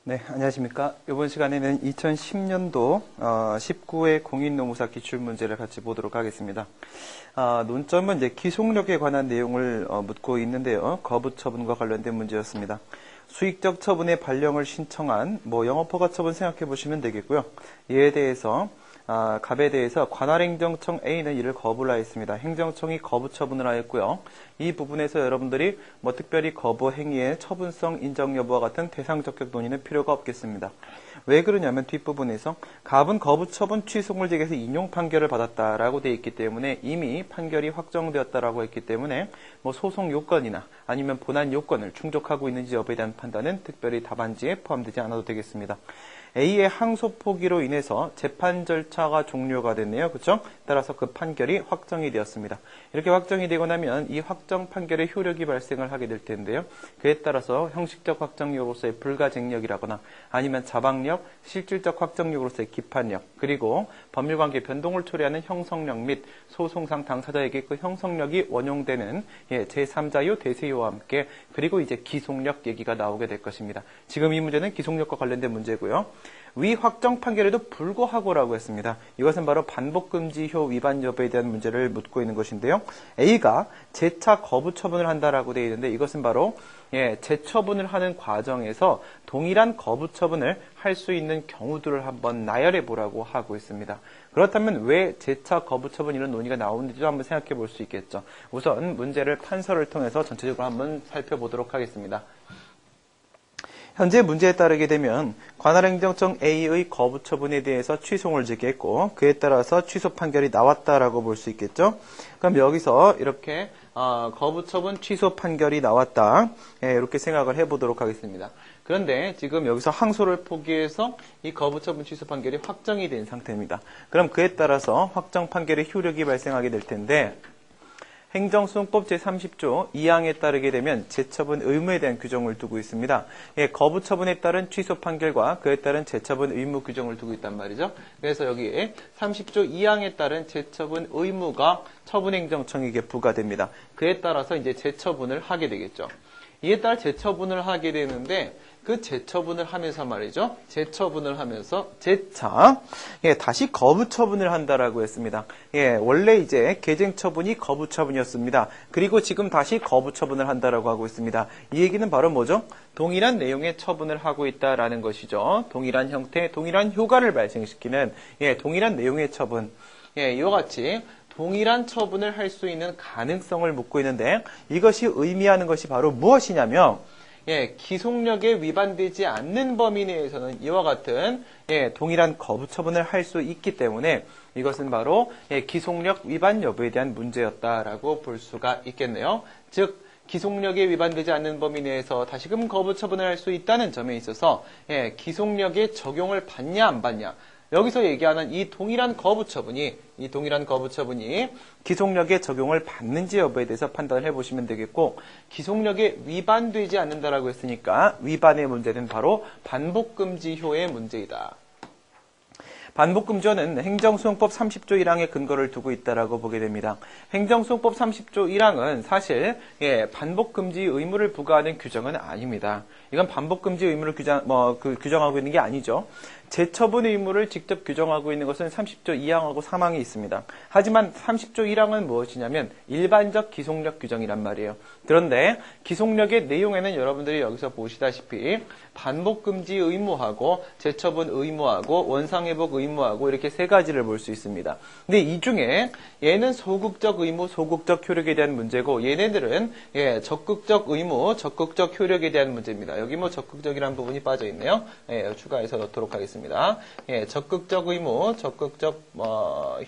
네, 안녕하십니까. 이번 시간에는 2010년도 19회 공인노무사 기출문제를 같이 보도록 하겠습니다. 논점은 이제 기속력에 관한 내용을 묻고 있는데요. 거부처분과 관련된 문제였습니다. 수익적 처분의 발령을 신청한 영업허가 처분 생각해 보시면 되겠고요. 이에 대해서 갑에 대해서 관할행정청 A는 이를 거부를 하였습니다. 행정청이 거부 처분을 하였고요. 이 부분에서 여러분들이 특별히 거부 행위의 처분성 인정 여부와 같은 대상 적격 논의는 필요가 없겠습니다. 왜 그러냐면 뒷부분에서 갑은 거부 처분 취소를 제기해서 인용 판결을 받았다라고 되어 있기 때문에 이미 판결이 확정되었다라고 했기 때문에 소송 요건이나 아니면 본안 요건을 충족하고 있는지 여부에 대한 판단은 특별히 답안지에 포함되지 않아도 되겠습니다. A의 항소 포기로 인해서 재판 절차가 종료가 됐네요. 그렇죠? 따라서 그 판결이 확정이 되었습니다. 이렇게 확정이 되고 나면 이 확정 판결의 효력이 발생을 하게 될 텐데요. 그에 따라서 형식적 확정력으로서의 불가쟁력이라거나 아니면 자방력, 실질적 확정력으로서의 기판력, 그리고 법률관계 변동을 초래하는 형성력 및 소송상 당사자에게 그 형성력이 원용되는 제3자요, 대세요와 함께 그리고 이제 기속력 얘기가 나오게 될 것입니다. 지금 이 문제는 기속력과 관련된 문제고요. 위 확정 판결에도 불구하고라고 했습니다. 이것은 바로 반복금지효 위반 여부에 대한 문제를 묻고 있는 것인데요. A가 재차 거부 처분을 한다라고 되어 있는데 이것은 바로 재처분을 하는 과정에서 동일한 거부 처분을 할 수 있는 경우들을 한번 나열해 보라고 하고 있습니다. 그렇다면 왜 재차 거부 처분 이런 논의가 나오는지도 한번 생각해 볼 수 있겠죠. 우선 문제를 판서를 통해서 전체적으로 한번 살펴보도록 하겠습니다. 현재 문제에 따르게 되면 관할행정청 A의 거부 처분에 대해서 취소를 제기했고 그에 따라서 취소 판결이 나왔다라고 볼 수 있겠죠. 그럼 여기서 이렇게 거부 처분 취소 판결이 나왔다 이렇게 생각을 해보도록 하겠습니다. 그런데 지금 여기서 항소를 포기해서 이 거부 처분 취소 판결이 확정이 된 상태입니다. 그럼 그에 따라서 확정 판결의 효력이 발생하게 될 텐데 행정소송법 제30조 2항에 따르게 되면 재처분 의무에 대한 규정을 두고 있습니다. 거부 처분에 따른 취소 판결과 그에 따른 재처분 의무 규정을 두고 있단 말이죠. 그래서 여기에 30조 2항에 따른 재처분 의무가 처분행정청에게 부과됩니다. 그에 따라서 이제 재처분을 하게 되겠죠. 이에 따라 재처분을 하게 되는데 그 재처분을 하면서 말이죠. 재처분을 하면서 재차 다시 거부 처분을 한다라고 했습니다. 원래 이제 개정 처분이 거부 처분이었습니다. 그리고 지금 다시 거부 처분을 한다라고 하고 있습니다. 이 얘기는 바로 뭐죠? 동일한 내용의 처분을 하고 있다라는 것이죠. 동일한 형태, 동일한 효과를 발생시키는 동일한 내용의 처분. 이와 같이 동일한 처분을 할 수 있는 가능성을 묻고 있는데 이것이 의미하는 것이 바로 무엇이냐면 기속력에 위반되지 않는 범위 내에서는 이와 같은 동일한 거부 처분을 할 수 있기 때문에 이것은 바로 기속력 위반 여부에 대한 문제였다라고 볼 수가 있겠네요. 즉 기속력에 위반되지 않는 범위 내에서 다시금 거부 처분을 할 수 있다는 점에 있어서 기속력의 적용을 받냐 안 받냐 여기서 얘기하는 이 동일한 거부 처분이 기속력의 적용을 받는지 여부에 대해서 판단을 해보시면 되겠고 기속력에 위반되지 않는다라고 했으니까 위반의 문제는 바로 반복금지효의 문제이다. 반복금지효는 행정소송법 30조 1항에 근거를 두고 있다라고 보게 됩니다. 행정소송법 30조 1항은 사실 반복금지 의무를 부과하는 규정은 아닙니다. 이건 반복금지 의무를 규정하고 있는 게 아니죠. 재처분 의무를 직접 규정하고 있는 것은 30조 2항하고 3항이 있습니다. 하지만 30조 1항은 무엇이냐면 일반적 기속력 규정이란 말이에요. 그런데 기속력의 내용에는 여러분들이 여기서 보시다시피 반복금지 의무하고 재처분 의무하고 원상회복 의무하고 이렇게 세 가지를 볼 수 있습니다. 근데 이 중에 얘는 소극적 의무, 소극적 효력에 대한 문제고 얘네들은 적극적 의무, 적극적 효력에 대한 문제입니다. 여기 적극적이라는 부분이 빠져 있네요. 추가해서 넣도록 하겠습니다. 적극적 의무, 적극적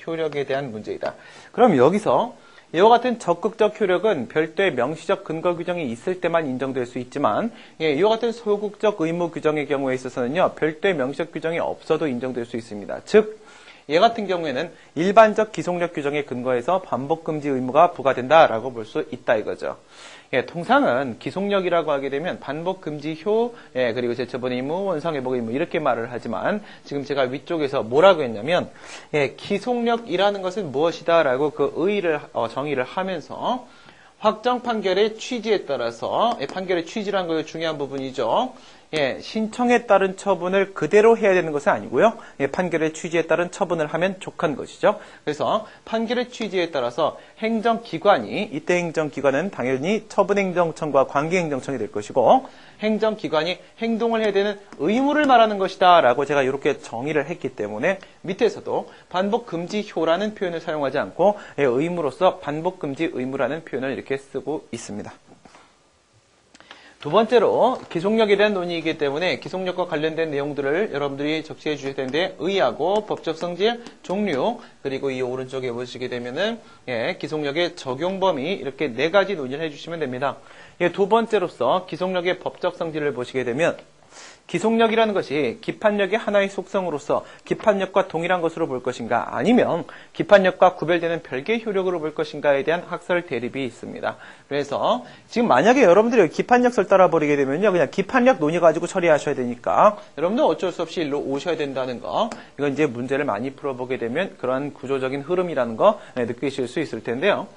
효력에 대한 문제이다. 그럼 여기서 이와 같은 적극적 효력은 별도의 명시적 근거 규정이 있을 때만 인정될 수 있지만 이와 같은 소극적 의무 규정의 경우에 있어서는요. 별도의 명시적 규정이 없어도 인정될 수 있습니다. 즉 얘 같은 경우에는 일반적 기속력 규정에 근거해서 반복금지 의무가 부과된다라고 볼 수 있다 이거죠. 통상은 기속력이라고 하게 되면 반복금지효, 그리고 재처분 의무, 원상회복 의무 이렇게 말을 하지만 지금 제가 위쪽에서 뭐라고 했냐면 기속력이라는 것은 무엇이다라고 그 의의를 정의를 하면서 확정 판결의 취지에 따라서 판결의 취지라는 것이 중요한 부분이죠. 신청에 따른 처분을 그대로 해야 되는 것은 아니고요. 판결의 취지에 따른 처분을 하면 족한 것이죠. 그래서 판결의 취지에 따라서 행정기관이, 이때 행정기관은 당연히 처분행정청과 관계행정청이 될 것이고, 행정기관이 행동을 해야 되는 의무를 말하는 것이다 라고 제가 이렇게 정의를 했기 때문에 밑에서도 반복금지효라는 표현을 사용하지 않고 의무로서 반복금지 의무라는 표현을 이렇게 쓰고 있습니다. 두 번째로 기속력에 대한 논의이기 때문에 기속력과 관련된 내용들을 여러분들이 적시해 주셔야 되는데, 의하고 법적 성질, 종류, 그리고 이 오른쪽에 보시게 되면은 기속력의 적용 범위, 이렇게 네 가지 논의를 해주시면 됩니다. 두 번째로서 기속력의 법적 성질을 보시게 되면, 기속력이라는 것이 기판력의 하나의 속성으로서 기판력과 동일한 것으로 볼 것인가, 아니면 기판력과 구별되는 별개의 효력으로 볼 것인가에 대한 학설 대립이 있습니다. 그래서 지금 만약에 여러분들이 기판력설 따라버리게 되면요, 그냥 기판력 논의 가지고 처리하셔야 되니까 여러분들 어쩔 수 없이 일로 오셔야 된다는 거, 이건 이제 문제를 많이 풀어보게 되면 그런 구조적인 흐름이라는 거 느끼실 수 있을 텐데요.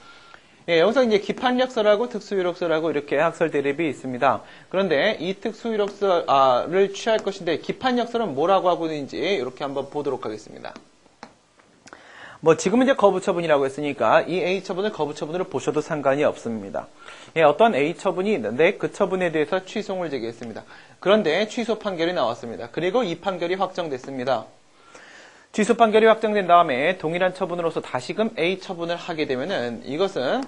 여기서 이제 기판력설하고 특수유력설하고 이렇게 학설 대립이 있습니다. 그런데 이 특수유력설을 취할 것인데, 기판력설은 뭐라고 하고 있는지 이렇게 한번 보도록 하겠습니다. 지금은 이제 거부처분이라고 했으니까 이 A처분을 거부처분으로 보셔도 상관이 없습니다. 어떤 A처분이 있는데 그 처분에 대해서 취소를 제기했습니다. 그런데 취소 판결이 나왔습니다. 그리고 이 판결이 확정됐습니다. 취소 판결이 확정된 다음에 동일한 처분으로서 다시금 A 처분을 하게 되면은 이것은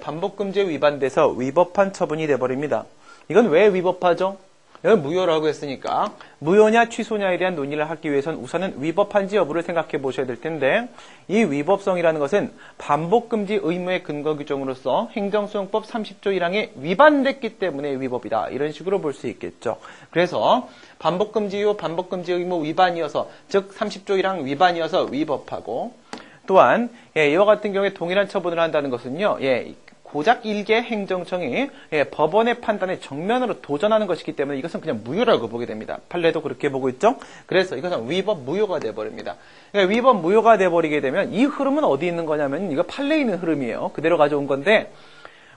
반복금지에 위반돼서 위법한 처분이 돼버립니다. 이건 왜 위법하죠? 이건 무효라고 했으니까 무효냐 취소냐에 대한 논의를 하기 위해서는 우선은 위법한지 여부를 생각해 보셔야 될 텐데, 이 위법성이라는 것은 반복금지 의무의 근거 규정으로서 행정소송법 30조 1항에 위반됐기 때문에 위법이다, 이런 식으로 볼 수 있겠죠. 그래서 반복금지요, 반복금지 의무 위반이어서, 즉 30조 1항 위반이어서 위법하고, 또한 이와 같은 경우에 동일한 처분을 한다는 것은요, 고작 일개 행정청이 법원의 판단에 정면으로 도전하는 것이기 때문에 이것은 그냥 무효라고 보게 됩니다. 판례도 그렇게 보고 있죠. 그래서 이것은 위법 무효가 돼버립니다. 그러니까 위법 무효가 돼버리게 되면 이 흐름은 어디 있는 거냐면, 이거 판례에 있는 흐름이에요. 그대로 가져온 건데,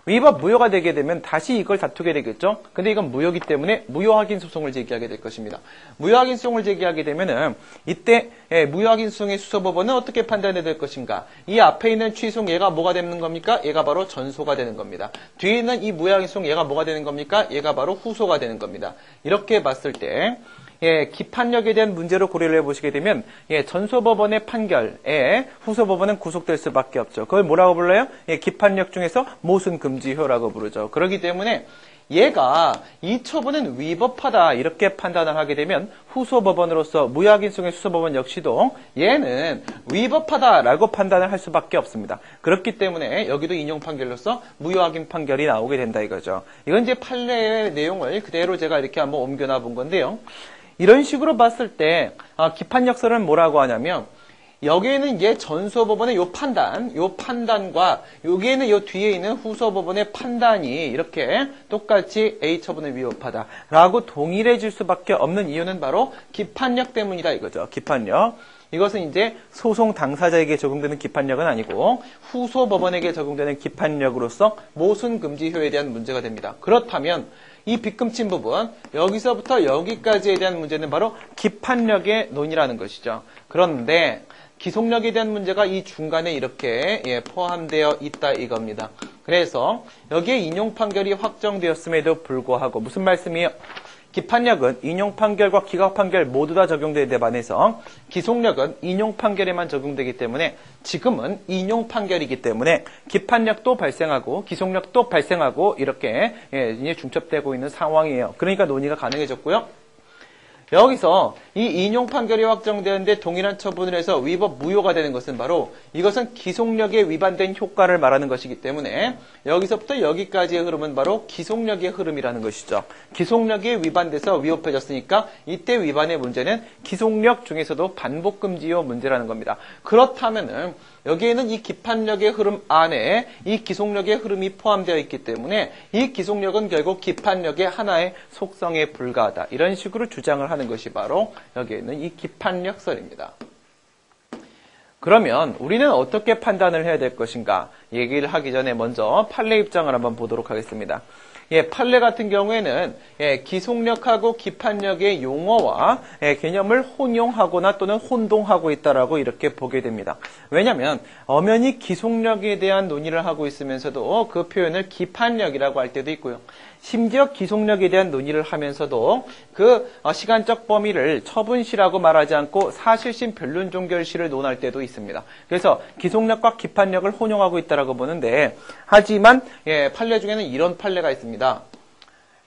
위법 무효가 되게 되면 다시 이걸 다투게 되겠죠. 근데 이건 무효이기 때문에 무효확인 소송을 제기하게 될 것입니다. 무효확인 소송을 제기하게 되면은 이때 무효확인 소송의 수서법원은 어떻게 판단해야 될 것인가? 이 앞에 있는 취소 얘가 뭐가 되는 겁니까? 얘가 바로 전소가 되는 겁니다. 뒤에 있는 이 무효확인 소송 얘가 뭐가 되는 겁니까? 얘가 바로 후소가 되는 겁니다. 이렇게 봤을 때 기판력에 대한 문제로 고려를 해보시게 되면 전소법원의 판결에 후소법원은 구속될 수밖에 없죠. 그걸 뭐라고 불러요? 기판력 중에서 모순금지효라고 부르죠. 그렇기 때문에 얘가 이 처분은 위법하다 이렇게 판단을 하게 되면 후소법원으로서 무효확인소의 수소법원 역시도 얘는 위법하다라고 판단을 할 수밖에 없습니다. 그렇기 때문에 여기도 인용 판결로서 무효확인 판결이 나오게 된다 이거죠. 이건 이제 판례의 내용을 그대로 제가 이렇게 한번 옮겨놔 본 건데요. 이런 식으로 봤을 때 기판력설은 뭐라고 하냐면, 여기에는 얘 전소법원의 요 판단과 여기에는 요 뒤에 있는 후소법원의 판단이 이렇게 똑같이 A 처분을 위법하다라고 동일해질 수밖에 없는 이유는 바로 기판력 때문이다 이거죠. 기판력. 이것은 이제 소송 당사자에게 적용되는 기판력은 아니고 후소법원에게 적용되는 기판력으로서 모순금지효에 대한 문제가 됩니다. 그렇다면 이 빗금친 부분, 여기서부터 여기까지에 대한 문제는 바로 기판력의 논의라는 것이죠. 그런데 기속력에 대한 문제가 이 중간에 이렇게 포함되어 있다 이겁니다. 그래서 여기에 인용 판결이 확정되었음에도 불구하고 무슨 말씀이에요? 기판력은 인용 판결과 기각 판결 모두 다 적용되는 데 반해서 기속력은 인용 판결에만 적용되기 때문에 지금은 인용 판결이기 때문에 기판력도 발생하고 기속력도 발생하고 이렇게 중첩되고 있는 상황이에요. 그러니까 논의가 가능해졌고요. 여기서 이 인용 판결이 확정되는데 동일한 처분을 해서 위법 무효가 되는 것은 바로 이것은 기속력에 위반된 효과를 말하는 것이기 때문에 여기서부터 여기까지의 흐름은 바로 기속력의 흐름이라는 것이죠. 기속력에 위반돼서 위법해졌으니까 이때 위반의 문제는 기속력 중에서도 반복금지효 문제라는 겁니다. 그렇다면은 여기에는 이 기판력의 흐름 안에 이 기속력의 흐름이 포함되어 있기 때문에 이 기속력은 결국 기판력의 하나의 속성에 불과하다. 이런 식으로 주장을 하는 것이 바로 여기에 있는 이 기판력설입니다. 그러면 우리는 어떻게 판단을 해야 될 것인가? 얘기를 하기 전에 먼저 판례 입장을 한번 보도록 하겠습니다. 판례 같은 경우에는 기속력하고 기판력의 용어와 개념을 혼용하거나 또는 혼동하고 있다라고 이렇게 보게 됩니다. 왜냐하면 엄연히 기속력에 대한 논의를 하고 있으면서도 그 표현을 기판력이라고 할 때도 있고요. 심지어 기속력에 대한 논의를 하면서도 그 시간적 범위를 처분시라고 말하지 않고 사실심 변론 종결시를 논할 때도 있습니다. 그래서 기속력과 기판력을 혼용하고 있다라고 보는데, 하지만 판례 중에는 이런 판례가 있습니다.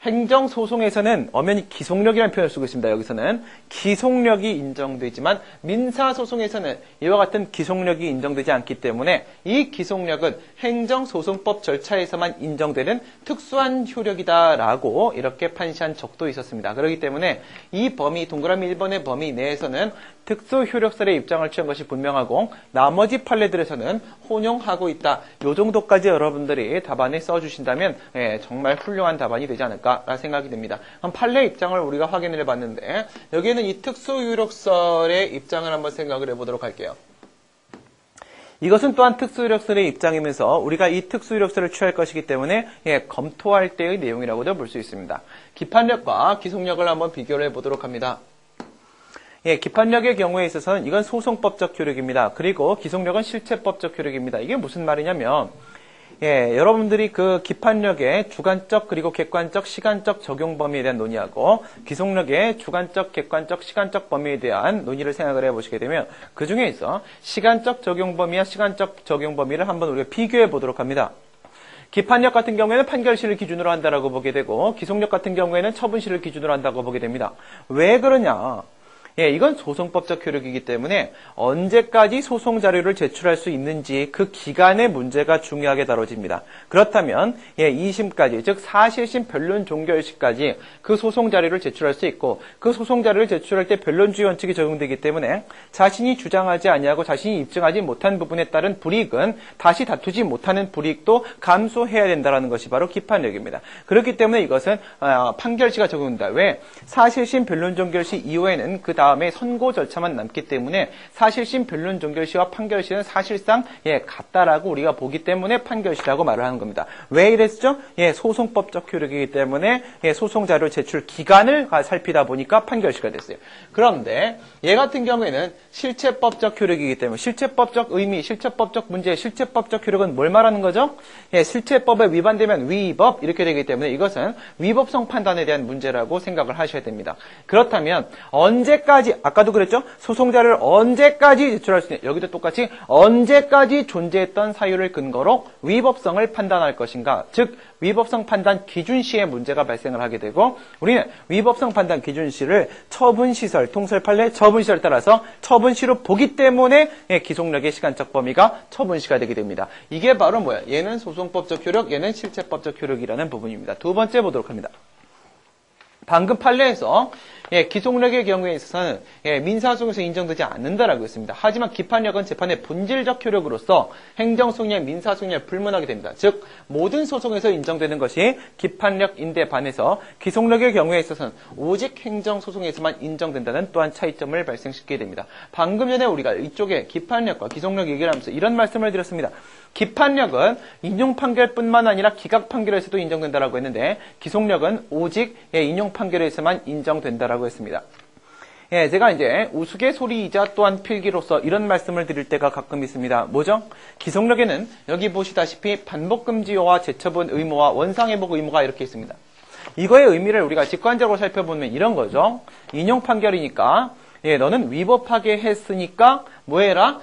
행정소송에서는 엄연히 기속력이라는 표현을 쓰고 있습니다. 여기서는 기속력이 인정되지만 민사소송에서는 이와 같은 기속력이 인정되지 않기 때문에 이 기속력은 행정소송법 절차에서만 인정되는 특수한 효력이다라고 이렇게 판시한 적도 있었습니다. 그렇기 때문에 이 범위, 동그라미 1번의 범위 내에서는 특수효력설의 입장을 취한 것이 분명하고 나머지 판례들에서는 혼용하고 있다. 이 정도까지 여러분들이 답안에 써주신다면 정말 훌륭한 답안이 되지 않을까 생각이 됩니다. 그럼 판례 입장을 우리가 확인을 해봤는데 여기에는 이 특수효력설의 입장을 한번 생각을 해보도록 할게요. 이것은 또한 특수효력설의 입장이면서 우리가 이 특수효력설을 취할 것이기 때문에 검토할 때의 내용이라고도 볼 수 있습니다. 기판력과 기속력을 한번 비교를 해보도록 합니다. 기판력의 경우에 있어서는 이건 소송법적 효력입니다. 그리고 기속력은 실체법적 효력입니다. 이게 무슨 말이냐면 여러분들이 그 기판력의 주관적 그리고 객관적 시간적 적용 범위에 대한 논의하고 기속력의 주관적 객관적 시간적 범위에 대한 논의를 생각을 해보시게 되면 그 중에 있어 시간적 적용 범위와 시간적 적용 범위를 한번 우리가 비교해 보도록 합니다. 기판력 같은 경우에는 판결시를 기준으로 한다라고 보게 되고 기속력 같은 경우에는 처분시를 기준으로 한다고 보게 됩니다. 왜 그러냐? 이건 소송법적 효력이기 때문에 언제까지 소송 자료를 제출할 수 있는지 그 기간의 문제가 중요하게 다뤄집니다. 그렇다면 2심까지 즉 사실심 변론 종결시까지 그 소송 자료를 제출할 수 있고 그 소송 자료를 제출할 때 변론주의 원칙이 적용되기 때문에 자신이 주장하지 아니하고 자신이 입증하지 못한 부분에 따른 불이익은 다시 다투지 못하는 불이익도 감수해야 된다는 것이 바로 기판력입니다. 그렇기 때문에 이것은 판결시가 적용된다. 왜? 사실심 변론 종결시 이후에는 그 다음에 선고 절차만 남기 때문에 사실심 변론 종결시와 판결시는 사실상 같다라고 우리가 보기 때문에 판결시라고 말을 하는 겁니다. 왜 이랬죠? 소송법적 효력이기 때문에 소송 자료 제출 기간을 살피다 보니까 판결시가 됐어요. 그런데 얘 같은 경우에는 실체법적 효력이기 때문에 실체법적 의미, 실체법적 문제, 실체법적 효력은 뭘 말하는 거죠? 실체법에 위반되면 위법 이렇게 되기 때문에 이것은 위법성 판단에 대한 문제라고 생각을 하셔야 됩니다. 그렇다면 언제까지 아까도 그랬죠? 소송자를 언제까지 제출할 수 있냐? 여기도 똑같이 언제까지 존재했던 사유를 근거로 위법성을 판단할 것인가? 즉 위법성 판단 기준시에 문제가 발생을 하게 되고 우리는 위법성 판단 기준시를 처분시설, 통설판례 처분시설에 따라서 처분시로 보기 때문에 기속력의 시간적 범위가 처분시가 되게 됩니다. 이게 바로 뭐야? 얘는 소송법적 효력, 얘는 실체법적 효력이라는 부분입니다. 두 번째 보도록 합니다. 방금 판례에서 기속력의 경우에 있어서는 민사소송에서 인정되지 않는다라고 했습니다. 하지만 기판력은 재판의 본질적 효력으로서 행정소송이나 민사소송이나 불문하게 됩니다. 즉 모든 소송에서 인정되는 것이 기판력인데 반해서 기속력의 경우에 있어서는 오직 행정소송에서만 인정된다는 또한 차이점을 발생시키게 됩니다. 방금 전에 우리가 이쪽에 기판력과 기속력 얘기를 하면서 이런 말씀을 드렸습니다. 기판력은 인용 판결뿐만 아니라 기각 판결에서도 인정된다라고 했는데 기속력은 오직 인용 판결에서만 인정된다라고 했습니다. 제가 이제 우스갯소리이자 또한 필기로서 이런 말씀을 드릴 때가 가끔 있습니다. 뭐죠? 기속력에는 여기 보시다시피 반복금지와 재처분 의무와 원상회복 의무가 이렇게 있습니다. 이거의 의미를 우리가 직관적으로 살펴보면 이런 거죠. 인용 판결이니까 너는 위법하게 했으니까 뭐 해라?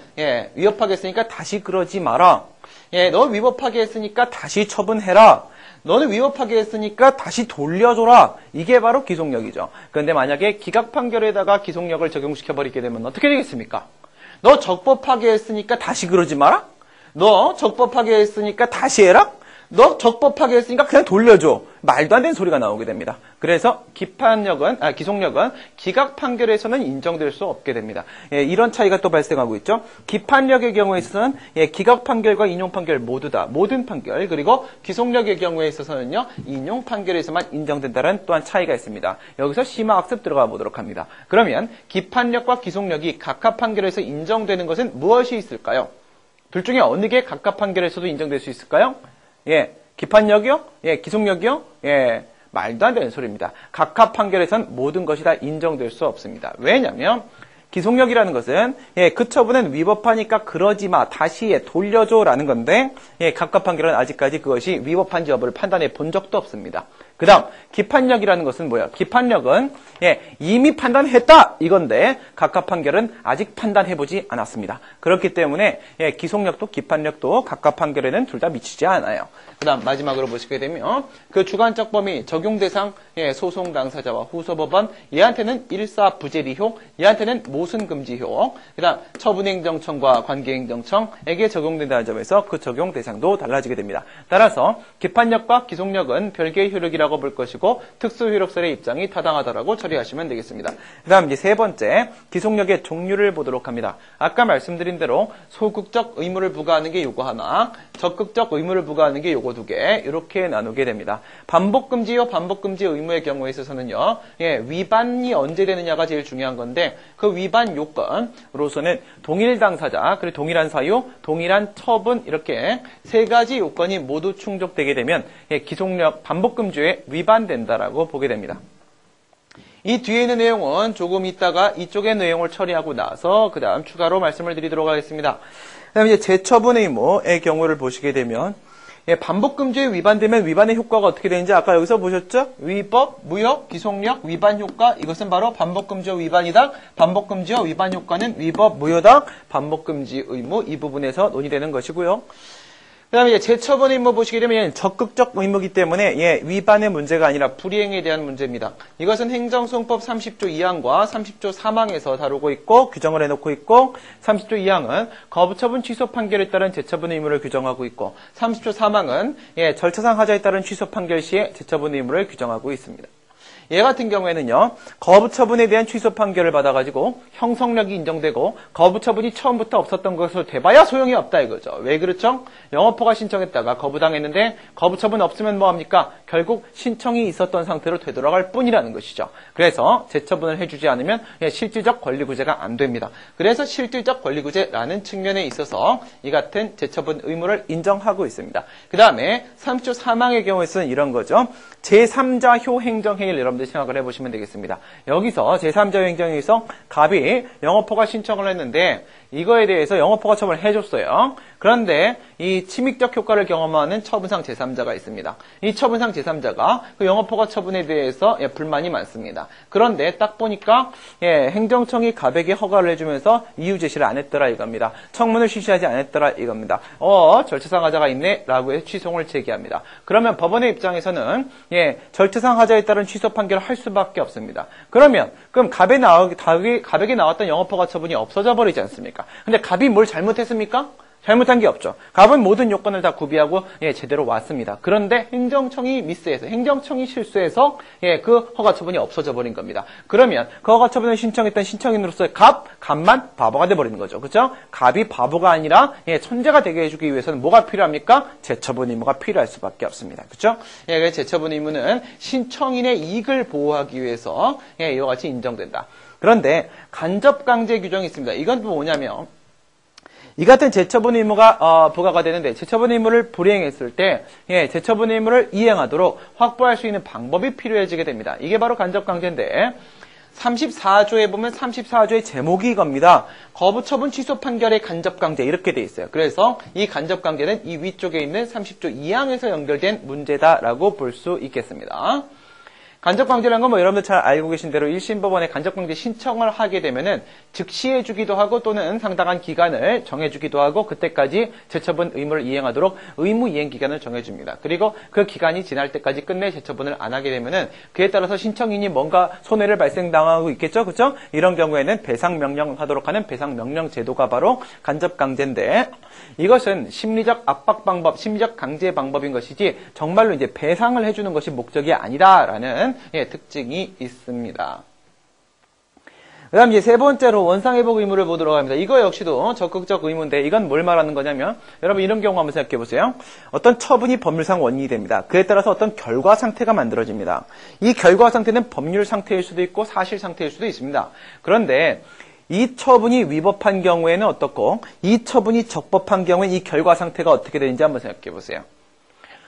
위법하게 했으니까 다시 그러지 마라. 너 위법하게 했으니까 다시 처분해라. 너는 위법하게 했으니까 다시 돌려줘라. 이게 바로 기속력이죠. 그런데 만약에 기각 판결에다가 기속력을 적용시켜버리게 되면 어떻게 되겠습니까? 너 적법하게 했으니까 다시 그러지 마라? 너 적법하게 했으니까 다시 해라? 너 적법하게 했으니까 그냥 돌려줘. 말도 안 되는 소리가 나오게 됩니다. 그래서 기속력은 기각 판결에서는 인정될 수 없게 됩니다. 이런 차이가 또 발생하고 있죠. 기판력의 경우에 있어서는 기각 판결과 인용 판결 모두 다 모든 판결 그리고 기속력의 경우에 있어서는요 인용 판결에서만 인정된다는 또한 차이가 있습니다. 여기서 심화학습 들어가 보도록 합니다. 그러면 기판력과 기속력이 각각 판결에서 인정되는 것은 무엇이 있을까요? 둘 중에 어느 게 각각 판결에서도 인정될 수 있을까요? 기판력이요? 예, 기속력이요? 예, 말도 안 되는 소리입니다. 각하 판결에선 모든 것이 다 인정될 수 없습니다. 왜냐면 기속력이라는 것은 그 처분은 위법하니까 그러지 마, 다시 돌려줘라는 건데 각하 판결은 아직까지 그것이 위법한지 여부를 판단해 본 적도 없습니다. 그 다음 기판력이라는 것은 뭐야? 기판력은 이미 판단했다 이건데 각하 판결은 아직 판단해보지 않았습니다. 그렇기 때문에 기속력도 기판력도 각하 판결에는 둘 다 미치지 않아요. 그 다음 마지막으로 보시게 되면 그 주관적 범위 적용 대상 소송 당사자와 후소법원 얘한테는 일사부재리효 얘한테는 모순금지효 그 다음 처분행정청과 관계행정청에게 적용된다는 점에서 그 적용 대상도 달라지게 됩니다. 따라서 기판력과 기속력은 별개의 효력이라고 볼 것이고 특수효력설의 입장이 타당하다라고 처리하시면 되겠습니다. 그 다음 이제 세 번째 기속력의 종류를 보도록 합니다. 아까 말씀드린 대로 소극적 의무를 부과하는 게 요거 하나 적극적 의무를 부과하는 게 요거 두 개 이렇게 나누게 됩니다. 반복금지요 반복금지 의무의 경우에 있어서는요 위반이 언제 되느냐가 제일 중요한 건데 그 위반 요건으로서는 동일 당사자 그리고 동일한 사유 동일한 처분 이렇게 세 가지 요건이 모두 충족되게 되면 기속력 반복금지에 위반된다라고 보게 됩니다. 이 뒤에 있는 내용은 조금 있다가 이쪽의 내용을 처리하고 나서 그 다음 추가로 말씀을 드리도록 하겠습니다. 그 다음에 이제 재처분 의무의 경우를 보시게 되면 반복금지에 위반되면 위반의 효과가 어떻게 되는지 아까 여기서 보셨죠? 위법, 무효, 기속력, 위반 효과 이것은 바로 반복금지와 위반이다. 반복금지와 위반 효과는 위법, 무효다. 반복금지 의무 이 부분에서 논의되는 것이고요. 그 다음에 재처분 의무 보시게 되면 적극적 의무이기 때문에 위반의 문제가 아니라 불이행에 대한 문제입니다. 이것은 행정소송법 30조 2항과 30조 3항에서 다루고 있고 규정을 해놓고 있고 30조 2항은 거부처분 취소 판결에 따른 재처분 의무를 규정하고 있고 30조 3항은 절차상 하자에 따른 취소 판결 시에 재처분 의무를 규정하고 있습니다. 얘 같은 경우에는요 거부처분에 대한 취소 판결을 받아가지고 형성력이 인정되고 거부처분이 처음부터 없었던 것으로 돼봐야 소용이 없다 이거죠. 왜 그렇죠? 영업허가 신청했다가 거부당했는데 거부처분 없으면 뭐합니까? 결국 신청이 있었던 상태로 되돌아갈 뿐이라는 것이죠. 그래서 재처분을 해주지 않으면 실질적 권리구제가 안 됩니다. 그래서 실질적 권리구제라는 측면에 있어서 이 같은 재처분 의무를 인정하고 있습니다. 그 다음에 30조 3항의 경우에서는 이런 거죠. 제3자효 행정행위를 여러분들 생각을 해보시면 되겠습니다. 여기서 제3자효 행정행위에서 갑이 영업허가 신청을 했는데 이거에 대해서 영업허가 처분을 해줬어요. 그런데 이 침익적 효과를 경험하는 처분상 제3자가 있습니다. 이 처분상 제3자가 그 영업허가 처분에 대해서 불만이 많습니다. 그런데 딱 보니까 행정청이 갑에게 허가를 해주면서 이유 제시를 안 했더라 이겁니다. 청문을 실시하지 않았더라 이겁니다. 절차상 하자가 있네 라고 해서 취소를 제기합니다. 그러면 법원의 입장에서는 절차상 하자에 따른 취소 판결을 할 수밖에 없습니다. 그럼 갑에게 나왔던 영업허가 처분이 없어져 버리지 않습니까? 근데 갑이 뭘 잘못했습니까? 잘못한 게 없죠. 갑은 모든 요건을 다 구비하고 제대로 왔습니다. 그런데 행정청이 미스해서 행정청이 실수해서 그 허가 처분이 없어져 버린 겁니다. 그러면 그 허가 처분을 신청했던 신청인으로서 갑만 바보가 돼 버리는 거죠. 그렇죠? 갑이 바보가 아니라 천재가 되게 해주기 위해서는 뭐가 필요합니까? 재처분 의무가 필요할 수밖에 없습니다. 그렇죠? 그래서 재처분 의무는 신청인의 이익을 보호하기 위해서 이와 같이 인정된다. 그런데 간접강제 규정이 있습니다. 이건 또 뭐냐면 이 같은 재처분 의무가 부과가 되는데 재처분 의무를 불이행했을 때 재처분 의무를 이행하도록 확보할 수 있는 방법이 필요해지게 됩니다. 이게 바로 간접강제인데 34조에 보면 34조의 제목이 이겁니다. 거부처분 취소 판결의 간접강제 이렇게 돼 있어요. 그래서 이 간접강제는 이 위쪽에 있는 30조 2항에서 연결된 문제다라고 볼 수 있겠습니다. 간접강제라는 건 여러분들 잘 알고 계신 대로 1심 법원에 간접강제 신청을 하게 되면은 즉시 해주기도 하고 또는 상당한 기간을 정해주기도 하고 그때까지 재처분 의무를 이행하도록 의무 이행 기간을 정해줍니다. 그리고 그 기간이 지날 때까지 끝내 재처분을 안 하게 되면은 그에 따라서 신청인이 뭔가 손해를 발생당하고 있겠죠, 그렇죠? 이런 경우에는 배상 명령하도록 하는 배상 명령 제도가 바로 간접강제인데 이것은 심리적 압박 방법, 심리적 강제 방법인 것이지 정말로 이제 배상을 해주는 것이 목적이 아니다라는 특징이 있습니다. 그 다음 이제 세 번째로 원상회복 의무를 보도록 합니다. 이거 역시도 적극적 의무인데 이건 뭘 말하는 거냐면 여러분 이런 경우 한번 생각해 보세요. 어떤 처분이 법률상 원인이 됩니다. 그에 따라서 어떤 결과 상태가 만들어집니다. 이 결과 상태는 법률 상태일 수도 있고 사실 상태일 수도 있습니다. 그런데 이 처분이 위법한 경우에는 어떻고 이 처분이 적법한 경우에 이 결과 상태가 어떻게 되는지 한번 생각해 보세요.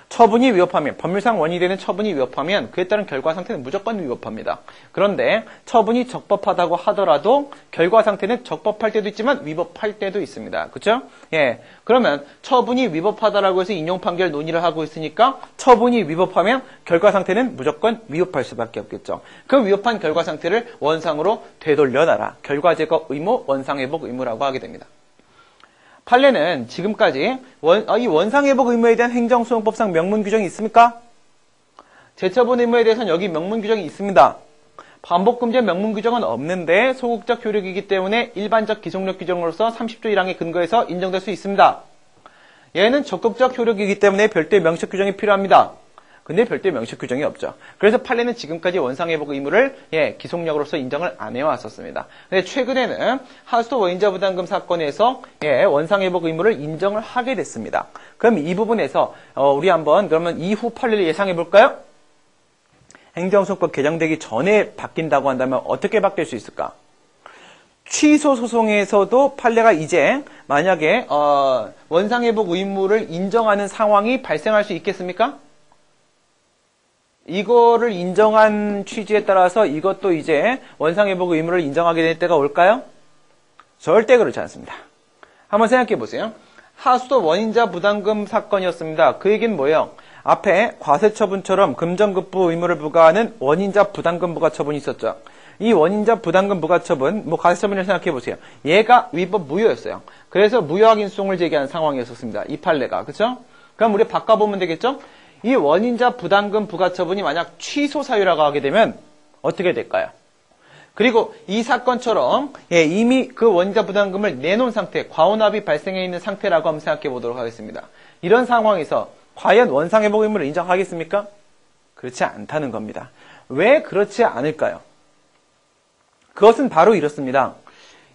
처분이 위법하면, 법률상 원인이 되는 처분이 위법하면 그에 따른 결과 상태는 무조건 위법합니다. 그런데 처분이 적법하다고 하더라도 결과 상태는 적법할 때도 있지만 위법할 때도 있습니다. 그렇죠? 예. 그러면 처분이 위법하다라고 해서 인용 판결 논의를 하고 있으니까 처분이 위법하면 결과 상태는 무조건 위법할 수밖에 없겠죠. 그 위법한 결과 상태를 원상으로 되돌려놔라. 결과 제거 의무, 원상 회복 의무라고 하게 됩니다. 판례는 지금까지 이 원상회복 의무에 대한 행정소송법상 명문 규정이 있습니까? 재처분 의무에 대해서는 여기 명문 규정이 있습니다. 반복금지의 명문 규정은 없는데 소극적 효력이기 때문에 일반적 기속력 규정으로서 30조 1항에 근거해서 인정될 수 있습니다. 얘는 적극적 효력이기 때문에 별도의 명식 규정이 필요합니다. 근데 별도의 명식 규정이 없죠. 그래서 판례는 지금까지 원상회복 의무를 기속력으로서 인정을 안 해왔었습니다. 근데 최근에는 하수도 원인자 부담금 사건에서 원상회복 의무를 인정을 하게 됐습니다. 그럼 이 부분에서 우리 한번 그러면 이후 판례를 예상해 볼까요? 행정소송법 개정되기 전에 바뀐다고 한다면 어떻게 바뀔 수 있을까? 취소 소송에서도 판례가 이제 만약에 원상회복 의무를 인정하는 상황이 발생할 수 있겠습니까? 이거를 인정한 취지에 따라서 이것도 이제 원상회복 의무를 인정하게 될 때가 올까요? 절대 그렇지 않습니다. 한번 생각해 보세요. 하수도 원인자 부담금 사건이었습니다. 그 얘기는 뭐예요? 앞에 과세처분처럼 금전급부 의무를 부과하는 원인자 부담금 부과처분이 있었죠. 이 원인자 부담금 부과처분, 과세처분을 생각해 보세요. 얘가 위법 무효였어요. 그래서 무효확인소송을 제기한 상황이었었습니다. 이 판례가. 그렇죠? 그럼 우리 바꿔보면 되겠죠? 이 원인자 부담금 부과처분이 만약 취소 사유라고 하게 되면 어떻게 될까요? 그리고 이 사건처럼 이미 그 원인자 부담금을 내놓은 상태, 과온합이 발생해 있는 상태라고 한번 생각해 보도록 하겠습니다. 이런 상황에서 과연 원상회복 의무를 인정하겠습니까? 그렇지 않다는 겁니다. 왜 그렇지 않을까요? 그것은 바로 이렇습니다.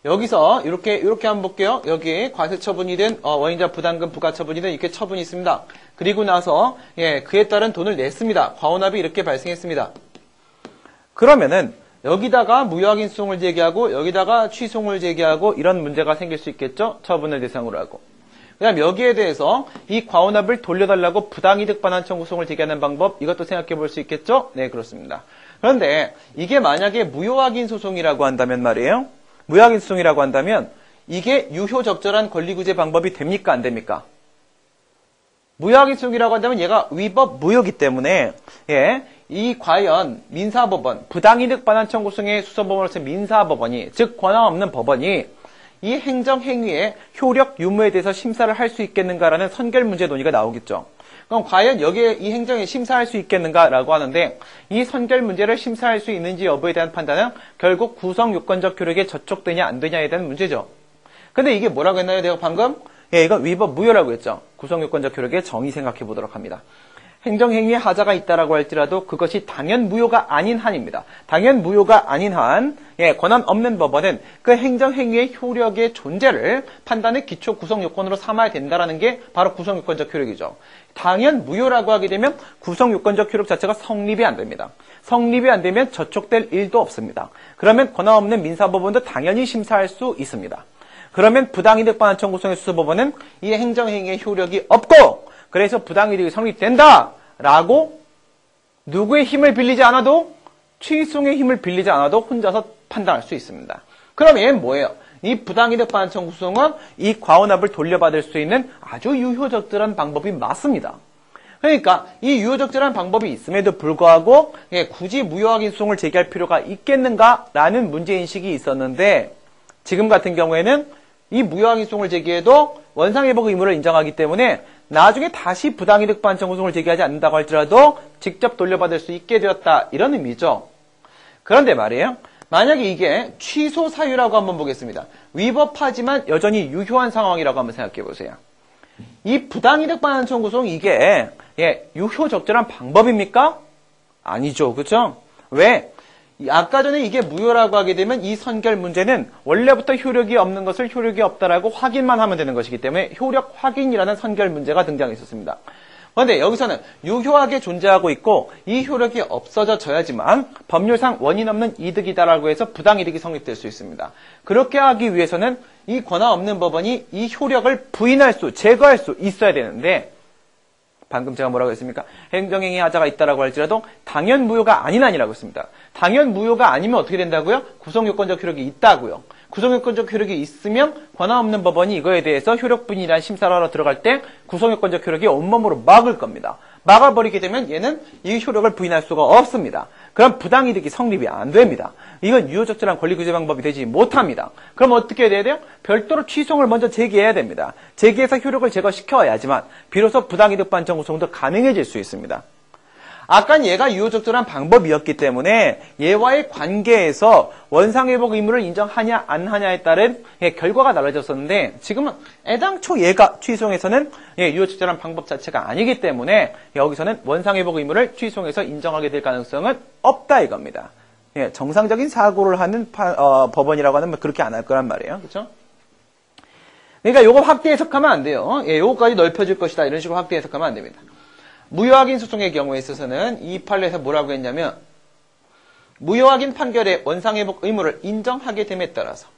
여기서 이렇게 한번 볼게요. 여기 과세처분이든 원인자 부담금 부과처분이든 이렇게 처분이 있습니다. 그리고 나서 그에 따른 돈을 냈습니다. 과온합이 이렇게 발생했습니다. 그러면은 여기다가 무효확인소송을 제기하고 여기다가 취소를 제기하고 이런 문제가 생길 수 있겠죠. 처분을 대상으로 하고. 그다음 여기에 대해서 이 과온합을 돌려달라고 부당이득 반환 청구소송을 제기하는 방법 이것도 생각해 볼 수 있겠죠. 네, 그렇습니다. 그런데 이게 만약에 무효확인 소송이라고 한다면 말이에요. 무효확인 소송이라고 한다면 이게 유효적절한 권리구제 방법이 됩니까? 안 됩니까? 무효확인 소송이라고 한다면 얘가 위법 무효이기 때문에 이 과연 민사법원, 부당이득 반환 청구소송의 수선법원으로서 민사법원이 즉 권한 없는 법원이 이 행정행위의 효력 유무에 대해서 심사를 할 수 있겠는가라는 선결 문제 논의가 나오겠죠. 그럼 과연 여기에 이 행정에 심사할 수 있겠는가라고 하는데 이 선결 문제를 심사할 수 있는지 여부에 대한 판단은 결국 구성 요건적 효력에 저촉되냐 안 되냐에 대한 문제죠. 근데 이게 뭐라고 했나요? 내가 방금? 이건 위법 무효라고 했죠. 구성 요건적 효력의 정의 생각해 보도록 합니다. 행정행위에 하자가 있다라고 할지라도 그것이 당연 무효가 아닌 한입니다. 당연 무효가 아닌 한, 권한 없는 법원은 그 행정행위의 효력의 존재를 판단의 기초 구성 요건으로 삼아야 된다라는 게 바로 구성 요건적 효력이죠. 당연 무효라고 하게 되면 구성 요건적 효력 자체가 성립이 안 됩니다. 성립이 안 되면 저촉될 일도 없습니다. 그러면 권한 없는 민사법원도 당연히 심사할 수 있습니다. 그러면 부당이득 반환 청구소송의 수서법원은 이 행정행위의 효력이 없고 그래서 부당이득이 성립된다라고 누구의 힘을 빌리지 않아도 취소의 힘을 빌리지 않아도 혼자서 판단할 수 있습니다. 그럼 얘는 뭐예요? 이 부당이득 반환 청구소송은 이 과온합을 돌려받을 수 있는 아주 유효적절한 방법이 맞습니다. 그러니까 이 유효적절한 방법이 있음에도 불구하고 굳이 무효확인 소송을 제기할 필요가 있겠는가라는 문제인식이 있었는데 지금 같은 경우에는 이 무효확인 소송을 제기해도 원상회복 의무를 인정하기 때문에 나중에 다시 부당이득 반환 청구소송을 제기하지 않는다고 할지라도 직접 돌려받을 수 있게 되었다 이런 의미죠. 그런데 말이에요. 만약에 이게 취소 사유라고 한번 보겠습니다. 위법하지만 여전히 유효한 상황이라고 한번 생각해 보세요. 이 부당이득 반환 청구소송 이게 유효적절한 방법입니까? 아니죠. 그렇죠? 왜? 아까 전에 이게 무효라고 하게 되면 이 선결 문제는 원래부터 효력이 없는 것을 효력이 없다라고 확인만 하면 되는 것이기 때문에 효력 확인이라는 선결 문제가 등장했었습니다. 그런데 여기서는 유효하게 존재하고 있고 이 효력이 없어져야지만 법률상 원인 없는 이득이다라고 해서 부당이득이 성립될 수 있습니다. 그렇게 하기 위해서는 이 권한 없는 법원이 이 효력을 부인할 수, 제거할 수 있어야 되는데 방금 제가 뭐라고 했습니까? 행정행위 하자가 있다라고 할지라도 당연무효가 아닌 한이라고 했습니다. 당연무효가 아니면 어떻게 된다고요? 구성요건적 효력이 있다고요. 구성요건적 효력이 있으면 권한없는 법원이 이거에 대해서 효력분이란 심사를 하러 들어갈 때 구성요건적 효력이 온몸으로 막을 겁니다. 막아버리게 되면 얘는 이 효력을 부인할 수가 없습니다. 그럼 부당이득이 성립이 안 됩니다. 이건 유효적절한 권리구제 방법이 되지 못합니다. 그럼 어떻게 해야 돼요? 별도로 취소를 먼저 제기해야 됩니다. 제기해서 효력을 제거시켜야지만 비로소 부당이득 반정 구성도 가능해질 수 있습니다. 아까 얘가 유효적절한 방법이었기 때문에 얘와의 관계에서 원상회복 의무를 인정하냐 안 하냐에 따른 결과가 달라졌었는데 지금은 애당초 얘가 취소해서는 유효적절한 방법 자체가 아니기 때문에 여기서는 원상회복 의무를 취소해서 인정하게 될 가능성은 없다 이겁니다. 정상적인 사고를 하는 법원이라고 하면 그렇게 안 할 거란 말이에요. 그렇죠? 그러니까 요거 확대 해석하면 안 돼요. 요거까지 넓혀질 것이다 이런 식으로 확대 해석하면 안 됩니다. 무효확인 소송의 경우에 있어서는 이 판례에서 뭐라고 했냐면 무효확인 판결의 원상회복 의무를 인정하게 됨에 따라서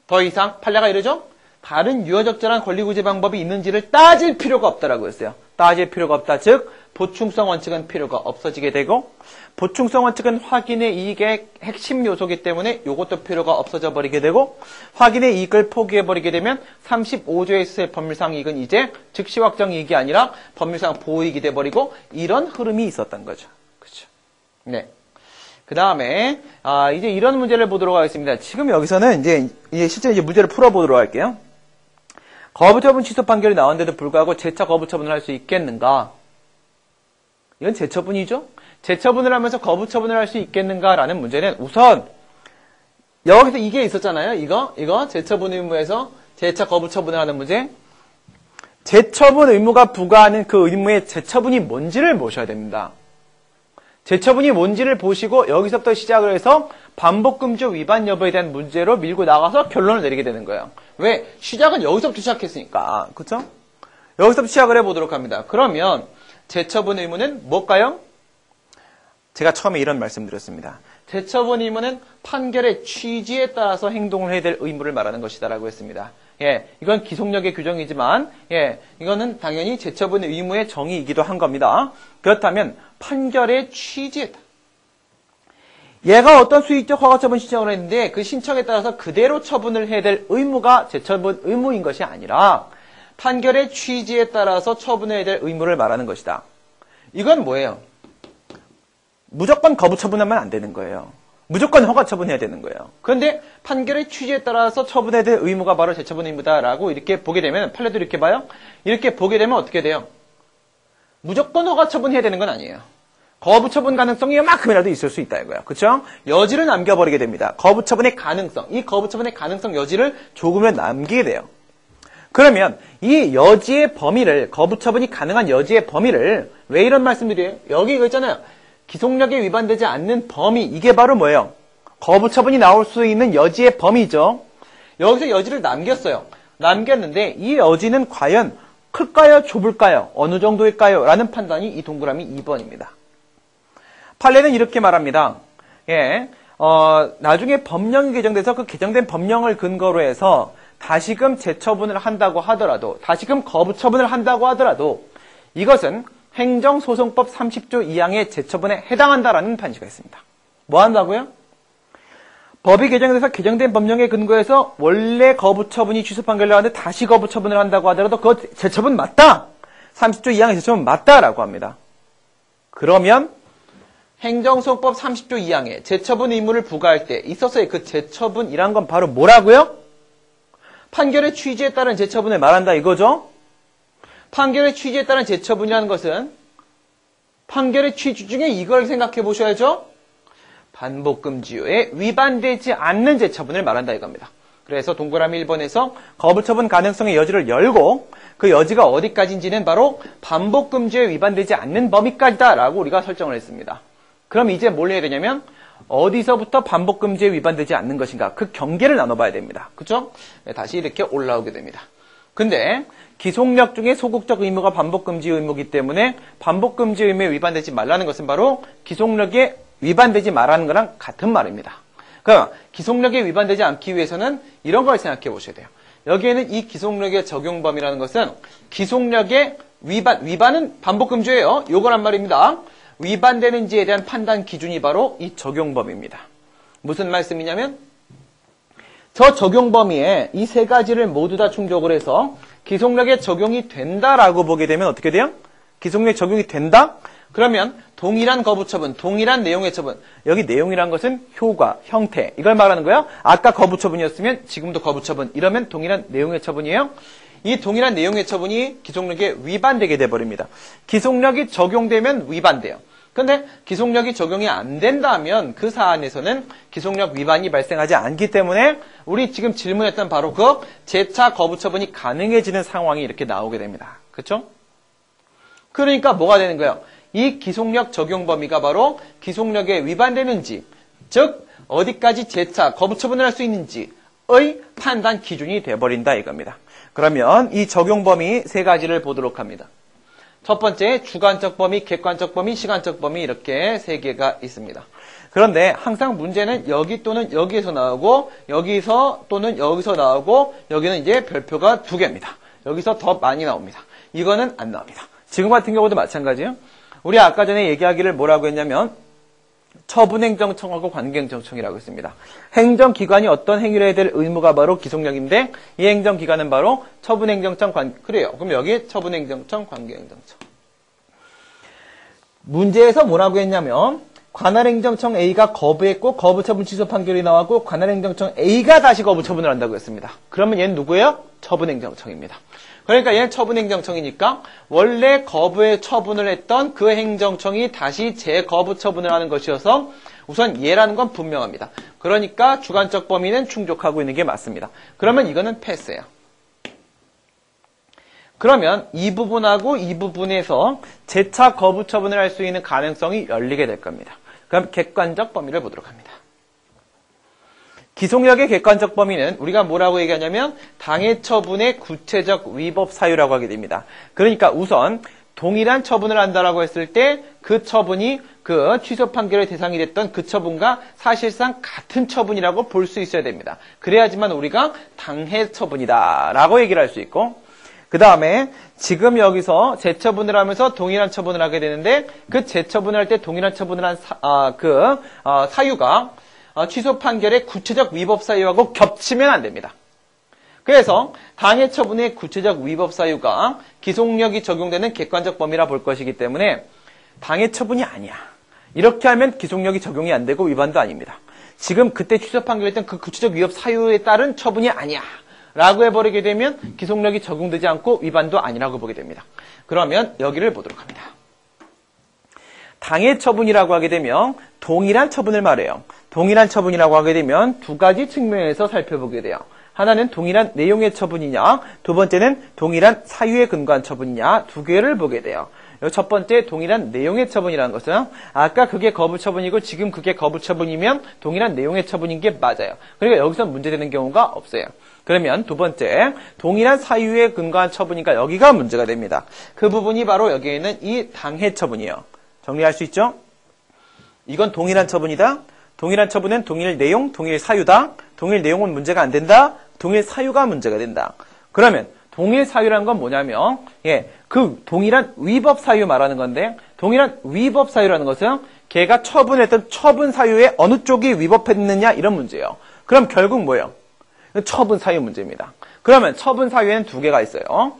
더 이상 판례가 이러죠? 다른 유효적절한 권리구제 방법이 있는지를 따질 필요가 없다라고 했어요. 따질 필요가 없다. 즉 보충성 원칙은 필요가 없어지게 되고 보충성 원칙은 확인의 이익의 핵심 요소이기 때문에 이것도 필요가 없어져 버리게 되고 확인의 이익을 포기해버리게 되면 35조에 있어서의 법률상 이익은 이제 즉시 확정 이익이 아니라 법률상 보호이익이 돼버리고 이런 흐름이 있었던 거죠. 그렇죠? 네. 그 다음에 이제 이런 문제를 보도록 하겠습니다. 지금 여기서는 이제 실제 문제를 풀어보도록 할게요. 거부처분 취소 판결이 나왔는데도 불구하고 재차 거부처분을 할 수 있겠는가? 이건 재처분이죠? 재처분을 하면서 거부처분을 할 수 있겠는가라는 문제는 우선 여기서 이게 있었잖아요. 이거 재처분 의무에서 재차 거부처분을 하는 문제. 재처분 의무가 부과하는 그 의무의 재처분이 뭔지를 보셔야 됩니다. 재처분이 뭔지를 보시고 여기서부터 시작을 해서 반복금지 위반 여부에 대한 문제로 밀고 나가서 결론을 내리게 되는 거예요. 왜? 시작은 여기서부터 시작했으니까. 그쵸? 여기서부터 시작을 해보도록 합니다. 그러면 재처분 의무는 뭘까요? 제가 처음에 이런 말씀드렸습니다. 재처분 의무는 판결의 취지에 따라서 행동을 해야 될 의무를 말하는 것이다라고 했습니다. 이건 기속력의 규정이지만 이거는 당연히 재처분 의무의 정의이기도 한 겁니다. 그렇다면 판결의 취지에 따라 얘가 어떤 수익적 허가처분 신청을 했는데 그 신청에 따라서 그대로 처분을 해야 될 의무가 재처분 의무인 것이 아니라 판결의 취지에 따라서 처분해야 될 의무를 말하는 것이다. 이건 뭐예요? 무조건 거부 처분하면 안 되는 거예요. 무조건 허가 처분해야 되는 거예요. 그런데 판결의 취지에 따라서 처분해야 될 의무가 바로 재처분 의무다라고 이렇게 보게 되면 판례도 이렇게 봐요. 이렇게 보게 되면 어떻게 돼요? 무조건 허가 처분해야 되는 건 아니에요. 거부 처분 가능성이 이만큼이라도 있을 수 있다 이거예요. 그렇죠? 여지를 남겨버리게 됩니다. 거부 처분의 가능성, 이 거부 처분의 가능성 여지를 조금은 남기게 돼요. 그러면 이 여지의 범위를 거부 처분이 가능한 여지의 범위를 왜 이런 말씀드려요? 여기 이거 있잖아요. 기속력에 위반되지 않는 범위 이게 바로 뭐예요? 거부 처분이 나올 수 있는 여지의 범위죠. 여기서 여지를 남겼어요. 남겼는데 이 여지는 과연 클까요? 좁을까요? 어느 정도일까요? 라는 판단이 이 동그라미 2번입니다. 판례는 이렇게 말합니다. 나중에 법령이 개정돼서 그 개정된 법령을 근거로 해서 다시금 재처분을 한다고 하더라도 다시금 거부처분을 한다고 하더라도 이것은 행정소송법 30조 2항의 재처분에 해당한다라는 판시가 있습니다. 뭐 한다고요? 법이 개정돼서 개정된 법령에 근거해서 원래 거부처분이 취소 판결을 나왔는데 다시 거부처분을 한다고 하더라도 그거 재처분 맞다! 30조 2항의 재처분 맞다라고 합니다. 그러면 행정소송법 30조 2항에 재처분 의무를 부과할 때 있어서의 그 재처분이란 건 바로 뭐라고요? 판결의 취지에 따른 재처분을 말한다 이거죠? 판결의 취지에 따른 재처분이라는 것은 판결의 취지 중에 이걸 생각해 보셔야죠. 반복금지요에 위반되지 않는 재처분을 말한다 이겁니다. 그래서 동그라미 1번에서 거부처분 가능성의 여지를 열고 그 여지가 어디까지인지는 바로 반복금지에 위반되지 않는 범위까지다라고 우리가 설정을 했습니다. 그럼 이제 뭘 해야 되냐면 어디서부터 반복금지에 위반되지 않는 것인가 그 경계를 나눠봐야 됩니다. 그렇죠? 다시 이렇게 올라오게 됩니다. 근데 기속력 중에 소극적 의무가 반복금지 의무이기 때문에 반복금지 의무에 위반되지 말라는 것은 바로 기속력에 위반되지 말라는 거랑 같은 말입니다. 그러니까 기속력에 위반되지 않기 위해서는 이런 걸 생각해 보셔야 돼요. 여기에는 이 기속력의 적용 범위라는 것은 기속력에 위반은 반복금지예요. 요거란 말입니다. 위반되는지에 대한 판단 기준이 바로 이 적용 범위입니다. 무슨 말씀이냐면 저 적용 범위에 이 세 가지를 모두 다 충족을 해서 기속력에 적용이 된다라고 보게 되면 어떻게 돼요? 기속력에 적용이 된다? 그러면 동일한 거부처분, 동일한 내용의 처분. 여기 내용이란 것은 효과, 형태 이걸 말하는 거예요. 아까 거부처분이었으면 지금도 거부처분. 이러면 동일한 내용의 처분이에요. 이 동일한 내용의 처분이 기속력에 위반되게 돼버립니다. 기속력이 적용되면 위반돼요. 근데 기속력이 적용이 안 된다면 그 사안에서는 기속력 위반이 발생하지 않기 때문에 우리 지금 질문했던 바로 그 재차 거부 처분이 가능해지는 상황이 이렇게 나오게 됩니다. 그렇죠? 그러니까 뭐가 되는 거예요? 이 기속력 적용 범위가 바로 기속력에 위반되는지, 즉 어디까지 재차 거부 처분을 할 수 있는지의 판단 기준이 돼버린다 이겁니다. 그러면 이 적용 범위 세 가지를 보도록 합니다. 첫 번째, 주관적 범위, 객관적 범위, 시간적 범위 이렇게 세 개가 있습니다. 그런데 항상 문제는 여기 또는 여기에서 나오고 여기서 또는 여기서 나오고 여기는 이제 별표가 2개입니다. 여기서 더 많이 나옵니다. 이거는 안 나옵니다. 지금 같은 경우도 마찬가지예요. 우리 아까 전에 얘기하기를 뭐라고 했냐면 처분행정청하고 관계행정청이라고 했습니다. 행정기관이 어떤 행위를 해야 될 의무가 바로 기속력인데 이 행정기관은 바로 처분행정청 그래요. 그럼 여기 처분행정청 관계행정청. 문제에서 뭐라고 했냐면 관할행정청 A가 거부했고 거부처분 취소 판결이 나왔고 관할행정청 A가 다시 거부처분을 한다고 했습니다. 그러면 얘는 누구예요? 처분행정청입니다. 그러니까 얘는 처분행정청이니까 원래 거부의 처분을 했던 그 행정청이 다시 재거부 처분을 하는 것이어서 우선 얘라는 건 분명합니다. 그러니까 주관적 범위는 충족하고 있는 게 맞습니다. 그러면 이거는 패스예요. 그러면 이 부분하고 이 부분에서 재차 거부 처분을 할 수 있는 가능성이 열리게 될 겁니다. 그럼 객관적 범위를 보도록 합니다. 기속력의 객관적 범위는 우리가 뭐라고 얘기하냐면 당해 처분의 구체적 위법 사유라고 하게 됩니다. 그러니까 우선 동일한 처분을 한다라고 했을 때 그 처분이 그 취소 판결의 대상이 됐던 그 처분과 사실상 같은 처분이라고 볼 수 있어야 됩니다. 그래야지만 우리가 당해 처분이다라고 얘기를 할 수 있고 그 다음에 지금 여기서 재처분을 하면서 동일한 처분을 하게 되는데 그 재처분을 할 때 동일한 처분을 한 사유가 취소 판결의 구체적 위법 사유하고 겹치면 안 됩니다. 그래서 당해 처분의 구체적 위법 사유가 기속력이 적용되는 객관적 범위라 볼 것이기 때문에 당해 처분이 아니야. 이렇게 하면 기속력이 적용이 안 되고 위반도 아닙니다. 지금 그때 취소 판결했던 그 구체적 위법 사유에 따른 처분이 아니야. 라고 해버리게 되면 기속력이 적용되지 않고 위반도 아니라고 보게 됩니다. 그러면 여기를 보도록 합니다. 당해 처분이라고 하게 되면 동일한 처분을 말해요. 동일한 처분이라고 하게 되면 두 가지 측면에서 살펴보게 돼요. 하나는 동일한 내용의 처분이냐, 두 번째는 동일한 사유에 근거한 처분이냐, 두 개를 보게 돼요. 첫 번째 동일한 내용의 처분이라는 것은 아까 그게 거부 처분이고 지금 그게 거부 처분이면 동일한 내용의 처분인 게 맞아요. 그러니까 여기서 문제되는 경우가 없어요. 그러면 두 번째 동일한 사유에 근거한 처분이니까 여기가 문제가 됩니다. 그 부분이 바로 여기에 있는 이 당해 처분이에요. 정리할 수 있죠? 이건 동일한 처분이다. 동일한 처분은 동일 내용, 동일 사유다. 동일 내용은 문제가 안 된다. 동일 사유가 문제가 된다. 그러면 동일 사유라는 건 뭐냐면 그 동일한 위법 사유 말하는 건데 동일한 위법 사유라는 것은 걔가 처분했던 처분 사유에 어느 쪽이 위법했느냐 이런 문제예요. 그럼 결국 뭐예요? 처분 사유 문제입니다. 그러면 처분 사유에는 두 개가 있어요.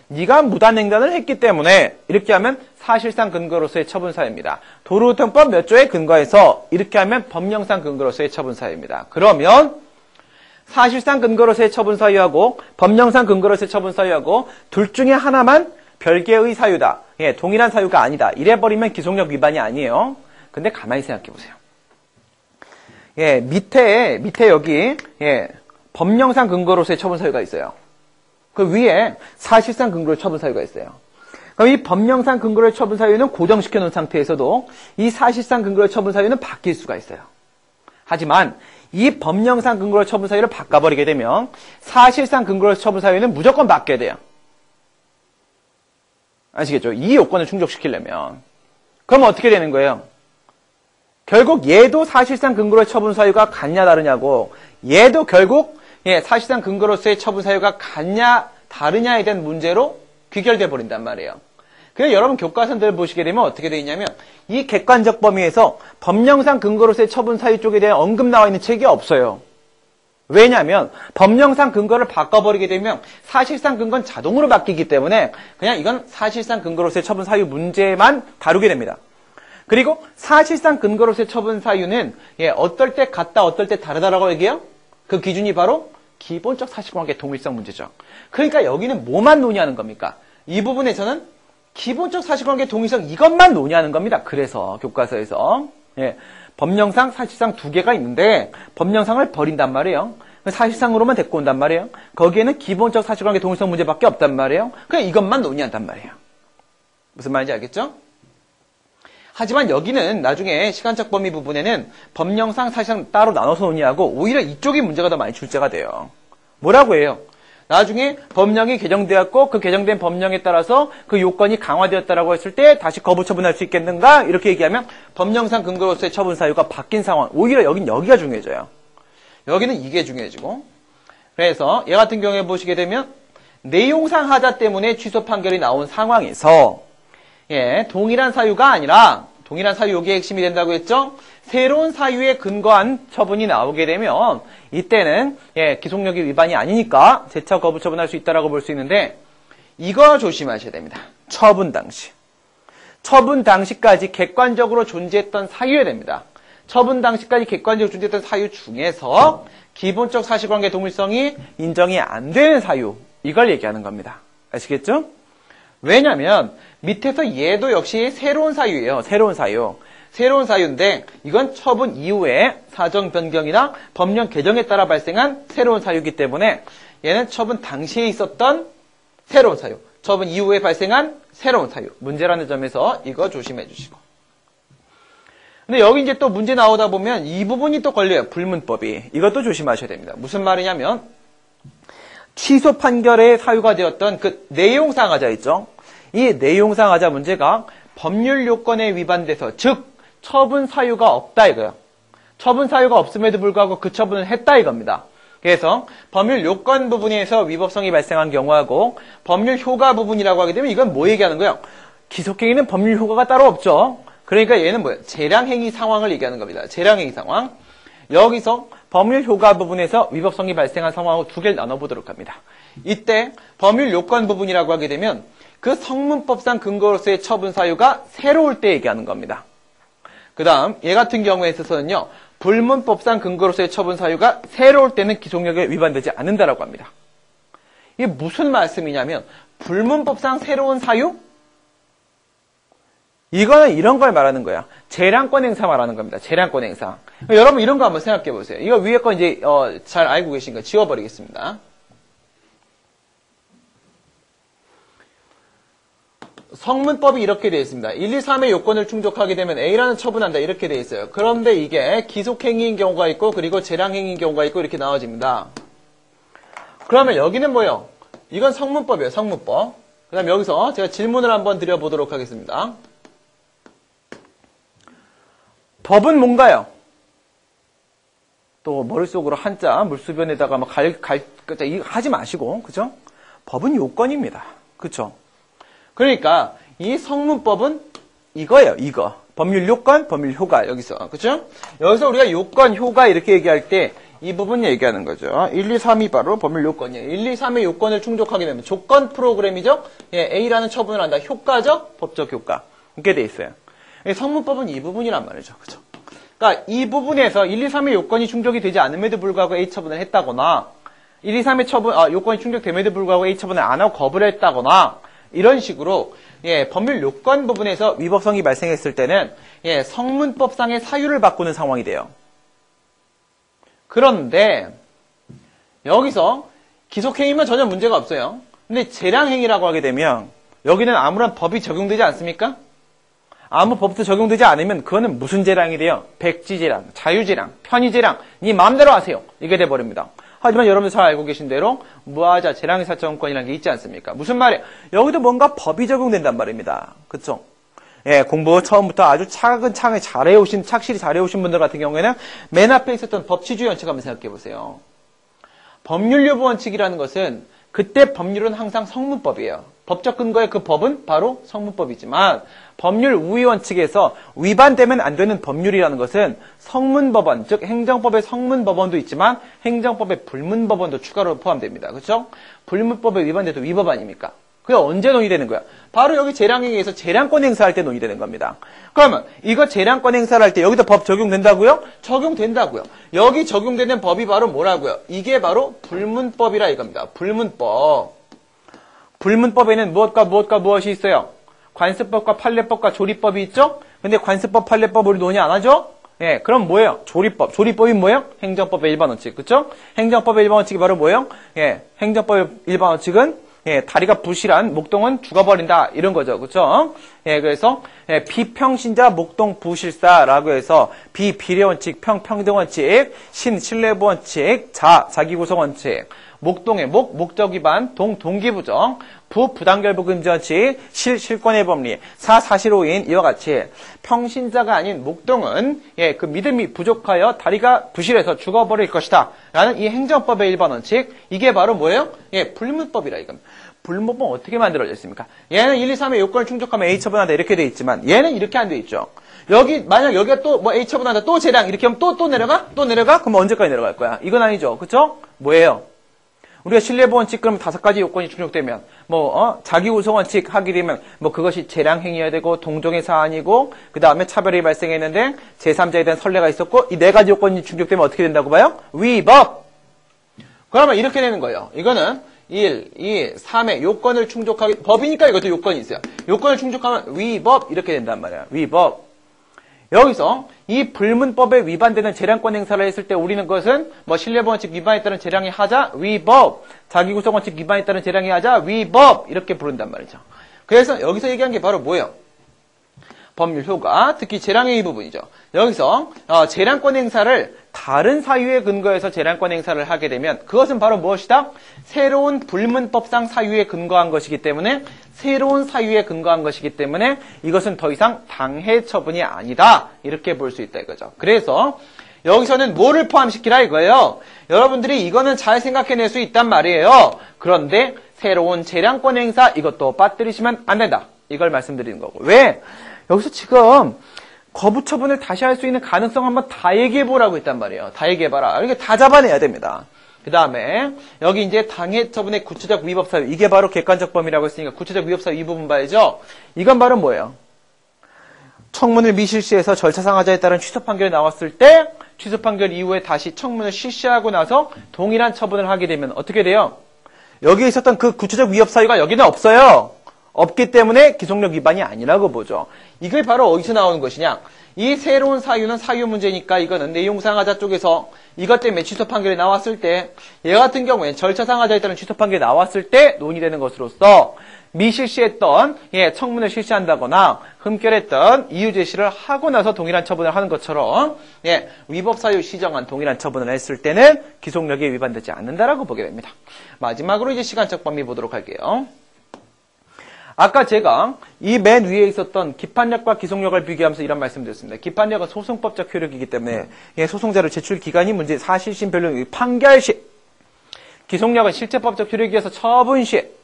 네가 무단횡단을 했기 때문에 이렇게 하면 사실상 근거로서의 처분 사유입니다. 도로교통법 몇 조에 근거해서 이렇게 하면 법령상 근거로서의 처분 사유입니다. 그러면 사실상 근거로서의 처분 사유하고 법령상 근거로서의 처분 사유하고 둘 중에 하나만 별개의 사유다. 동일한 사유가 아니다. 이래버리면 기속력 위반이 아니에요. 근데 가만히 생각해 보세요. 밑에 여기 법령상 근거로서의 처분 사유가 있어요. 그 위에 사실상 근거로의 처분 사유가 있어요. 그럼 이 법령상 근거로의 처분 사유는 고정시켜 놓은 상태에서도 이 사실상 근거로의 처분 사유는 바뀔 수가 있어요. 하지만 이 법령상 근거로의 처분 사유를 바꿔버리게 되면 사실상 근거로의 처분 사유는 무조건 바뀌어야 돼요. 아시겠죠? 이 요건을 충족시키려면. 그럼 어떻게 되는 거예요? 결국 얘도 사실상 근거로의 처분 사유가 같냐 다르냐고 얘도 결국 사실상 근거로서의 처분 사유가 같냐 다르냐에 대한 문제로 귀결돼 버린단 말이에요. 그래서 여러분 교과서들 보시게 되면 어떻게 되어 있냐면 이 객관적 범위에서 법령상 근거로서의 처분 사유 쪽에 대한 언급 나와 있는 책이 없어요. 왜냐하면 법령상 근거를 바꿔버리게 되면 사실상 근거는 자동으로 바뀌기 때문에 그냥 이건 사실상 근거로서의 처분 사유 문제만 다루게 됩니다. 그리고 사실상 근거로서의 처분 사유는 어떨 때 같다 어떨 때 다르다라고 얘기해요. 그 기준이 바로 기본적 사실관계 동일성 문제죠. 그러니까 여기는 뭐만 논의하는 겁니까? 이 부분에서는 기본적 사실관계 동일성 이것만 논의하는 겁니다. 그래서 교과서에서 법령상 사실상 두 개가 있는데 법령상을 버린단 말이에요. 사실상으로만 데리고 온단 말이에요. 거기에는 기본적 사실관계 동일성 문제밖에 없단 말이에요. 그냥 이것만 논의한단 말이에요. 무슨 말인지 알겠죠? 하지만 여기는 나중에 시간적 범위 부분에는 법령상 사실상 따로 나눠서 논의하고 오히려 이쪽이 문제가 더 많이 출제가 돼요. 뭐라고 해요? 나중에 법령이 개정되었고 그 개정된 법령에 따라서 그 요건이 강화되었다라고 했을 때 다시 거부 처분할 수 있겠는가? 이렇게 얘기하면 법령상 근거로서의 처분 사유가 바뀐 상황. 오히려 여기가 중요해져요. 여기는 이게 중요해지고. 그래서 얘 같은 경우에 보시게 되면 내용상 하자 때문에 취소 판결이 나온 상황에서 동일한 사유가 아니라 동일한 사유 여기에 핵심이 된다고 했죠? 새로운 사유에 근거한 처분이 나오게 되면 이때는 기속력이 위반이 아니니까 재차 거부 처분할 수 있다라고 볼 수 있는데 이거 조심하셔야 됩니다. 처분 당시. 처분 당시까지 객관적으로 존재했던 사유여야 됩니다. 처분 당시까지 객관적으로 존재했던 사유 중에서 기본적 사실관계 동일성이 인정이 안 되는 사유 이걸 얘기하는 겁니다. 아시겠죠? 왜냐면 밑에서 얘도 역시 새로운 사유예요. 새로운 사유. 새로운 사유인데 이건 처분 이후에 사정 변경이나 법령 개정에 따라 발생한 새로운 사유이기 때문에 얘는 처분 당시에 있었던 새로운 사유. 처분 이후에 발생한 새로운 사유. 문제라는 점에서 이거 조심해 주시고. 근데 여기 이제 또 문제 나오다 보면 이 부분이 또 걸려요. 불문법이. 이것도 조심하셔야 됩니다. 무슨 말이냐면 취소 판결의 사유가 되었던 그 내용상 하자 있죠. 이 내용상 하자 문제가 법률 요건에 위반돼서 즉 처분 사유가 없다 이거예요. 처분 사유가 없음에도 불구하고 그 처분을 했다 이겁니다. 그래서 법률 요건 부분에서 위법성이 발생한 경우하고 법률 효과 부분이라고 하게 되면 이건 뭐 얘기하는 거예요? 기속행위는 법률 효과가 따로 없죠. 그러니까 얘는 뭐예요? 재량행위 상황을 얘기하는 겁니다. 재량행위 상황. 여기서 법률 효과 부분에서 위법성이 발생한 상황하고 두 개를 나눠보도록 합니다. 이때 법률 요건 부분이라고 하게 되면 그 성문법상 근거로서의 처분 사유가 새로울 때 얘기하는 겁니다. 그 다음 얘 같은 경우에 있어서는요. 불문법상 근거로서의 처분 사유가 새로울 때는 기속력에 위반되지 않는다라고 합니다. 이게 무슨 말씀이냐면 불문법상 새로운 사유? 이거는 이런 걸 말하는 거야. 재량권 행사 말하는 겁니다. 재량권 행사. 여러분 이런 거 한번 생각해 보세요. 이거 위에 거 이제 잘 알고 계신 거 지워버리겠습니다. 성문법이 이렇게 되어 있습니다. 1, 2, 3의 요건을 충족하게 되면 A라는 처분한다. 이렇게 되어 있어요. 그런데 이게 기속행위인 경우가 있고 그리고 재량행위인 경우가 있고 이렇게 나와집니다. 그러면 여기는 뭐예요? 이건 성문법이에요. 성문법. 그 다음에 여기서 제가 질문을 한번 드려보도록 하겠습니다. 법은 뭔가요? 또 머릿속으로 한자 물수변에다가 막 하지 마시고 그죠? 법은 요건입니다. 그쵸? 그러니까 이 성문법은 이거예요. 이거. 법률 요건, 법률 효과 여기서. 그죠? 여기서 우리가 요건, 효과 이렇게 얘기할 때 이 부분 얘기하는 거죠. 1, 2, 3이 바로 법률 요건이에요. 1, 2, 3의 요건을 충족하게 되면 조건 프로그램이죠. A라는 처분을 한다. 효과적, 법적 효과. 이렇게 돼 있어요. 성문법은 이 부분이란 말이죠. 그죠? 그러니까 이 부분에서 1, 2, 3의 요건이 충족이 되지 않음에도 불구하고 A 처분을 했다거나 1, 2, 3의 요건이 충족됨에도 불구하고 A 처분을 안 하고 거부를 했다거나 이런 식으로 법률 요건 부분에서 위법성이 발생했을 때는 성문법상의 사유를 바꾸는 상황이 돼요. 그런데 여기서 기속행위면 전혀 문제가 없어요. 근데 재량행위라고 하게 되면 여기는 아무런 법이 적용되지 않습니까? 아무 법도 적용되지 않으면 그거는 무슨 재량이 돼요? 백지재량, 자유재량, 편의재량 네 마음대로 하세요. 이게 돼버립니다. 하지만 여러분들 잘 알고 계신 대로 무하자 재량의사청권이라는 게 있지 않습니까? 무슨 말이에요? 여기도 뭔가 법이 적용된단 말입니다. 그쵸? 공부 처음부터 아주 차근차근 착실히 잘해오신 분들 같은 경우에는 맨 앞에 있었던 법치주의 원칙 한번 생각해 보세요. 법률 여부 원칙이라는 것은 그때 법률은 항상 성문법이에요. 법적 근거의 그 법은 바로 성문법이지만 법률 우위 원칙에서 위반되면 안 되는 법률이라는 것은 성문법원, 즉 행정법의 성문법원도 있지만 행정법의 불문법원도 추가로 포함됩니다. 그렇죠? 불문법에 위반돼도 위법 아닙니까? 그게 언제 논의되는 거야? 바로 여기 재량행위에서 재량권 행사할 때 논의되는 겁니다. 그러면 이거 재량권 행사를 할 때 여기도 법 적용된다고요? 적용된다고요. 여기 적용되는 법이 바로 뭐라고요? 이게 바로 불문법이라 이겁니다. 불문법. 불문법에는 무엇과 무엇과 무엇이 있어요? 관습법과 판례법과 조리법이 있죠? 근데 관습법, 판례법 우리 논의 안 하죠? 예, 그럼 뭐예요? 조리법. 조리법이 뭐예요? 행정법의 일반 원칙. 그쵸? 행정법의 일반 원칙이 바로 뭐예요? 예, 행정법의 일반 원칙은 예, 다리가 부실한 목동은 죽어버린다. 이런 거죠. 그쵸? 예, 그래서, 예, 비평신자 목동 부실사라고 해서, 비비례원칙, 평등원칙, 신신뢰부원칙, 자기구성원칙, 목동의 목적 위반, 동기부정, 부단결부금지원칙, 실권의 법리, 사실오인 이와 같이 평신자가 아닌 목동은 예, 그 믿음이 부족하여 다리가 부실해서 죽어버릴 것이다. 라는 이 행정법의 일반 원칙, 이게 바로 뭐예요? 예, 불문법이라 이겁니다. 불문법은 어떻게 만들어졌습니까? 얘는 1, 2, 3의 요건을 충족하면 A 처분한다 이렇게 돼 있지만 얘는 이렇게 안 돼 있죠. 여기 만약 여기가 또 뭐 A 처분한다 또 재량 이렇게 하면 또 내려가? 또 내려가? 그럼 언제까지 내려갈 거야? 이건 아니죠. 그쵸? 뭐예요? 우리가 신뢰보원칙 그러면 5가지 요건이 충족되면 자기구성원칙 하게 되면 뭐 그것이 재량행위여야 되고 동종의 사안이고 그 다음에 차별이 발생했는데 제3자에 대한 선례가 있었고 이 4가지 요건이 충족되면 어떻게 된다고 봐요? 위법! 그러면 이렇게 되는 거예요. 이거는 1, 2, 3의 요건을 충족하기 법이니까 이것도 요건이 있어요. 요건을 충족하면 위법 이렇게 된단 말이야. 위법. 여기서 이 불문법에 위반되는 재량권 행사를 했을 때 우리는 그것은 뭐 신뢰보원칙 위반에 따른 재량이 하자 위법, 자기구성원칙 위반에 따른 재량이 하자 위법 이렇게 부른단 말이죠. 그래서 여기서 얘기한 게 바로 뭐예요? 법률 효과, 특히 재량행위 부분이죠. 여기서 재량권 행사를 다른 사유에 근거해서 재량권 행사를 하게 되면 그것은 바로 무엇이다? 새로운 불문법상 사유에 근거한 것이기 때문에 새로운 사유에 근거한 것이기 때문에 이것은 더 이상 당해 처분이 아니다. 이렇게 볼 수 있다 이거죠. 그래서 여기서는 뭐를 포함시키라 이거예요. 여러분들이 이거는 잘 생각해낼 수 있단 말이에요. 그런데 새로운 재량권 행사 이것도 빠뜨리시면 안 된다. 이걸 말씀드리는 거고. 왜? 여기서 지금 거부 처분을 다시 할 수 있는 가능성 한번 다 얘기해보라고 했단 말이에요. 다 얘기해봐라. 이렇게 다 잡아내야 됩니다. 그 다음에 여기 이제 당해 처분의 구체적 위법 사유 이게 바로 객관적 범위라고 했으니까 구체적 위법 사유 이 부분 봐야죠. 이건 바로 뭐예요? 청문을 미실시해서 절차상 하자에 따른 취소 판결이 나왔을 때 취소 판결 이후에 다시 청문을 실시하고 나서 동일한 처분을 하게 되면 어떻게 돼요? 여기에 있었던 그 구체적 위법 사유가 여기는 없어요. 없기 때문에 기속력 위반이 아니라고 보죠. 이게 바로 어디서 나오는 것이냐? 이 새로운 사유는 사유 문제니까 이거는 내용상하자 쪽에서 이것 때문에 취소 판결이 나왔을 때 얘 같은 경우에 절차상하자에 따른 취소 판결이 나왔을 때 논의되는 것으로서 미실시했던 청문을 실시한다거나 흠결했던 이유 제시를 하고 나서 동일한 처분을 하는 것처럼 위법 사유 시정한 동일한 처분을 했을 때는 기속력이 위반되지 않는다라고 보게 됩니다. 마지막으로 이제 시간적 범위 보도록 할게요. 아까 제가 이 맨 위에 있었던 기판력과 기속력을 비교하면서 이런 말씀드렸습니다. 기판력은 소송법적 효력이기 때문에 소송자료 제출 기간이 문제 사실심 변론 판결시. 기속력은 실체법적 효력이어서 처분시.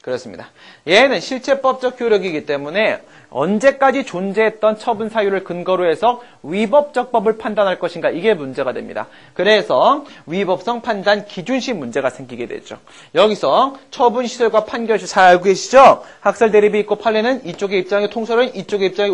그렇습니다. 얘는 실체법적 효력이기 때문에 언제까지 존재했던 처분 사유를 근거로 해서 위법적 법을 판단할 것인가 이게 문제가 됩니다. 그래서 위법성 판단 기준시 문제가 생기게 되죠. 여기서 처분 시설과 판결 시 잘 알고 계시죠? 학설 대립이 있고 판례는 이쪽의 입장에 통설은 이쪽의 입장에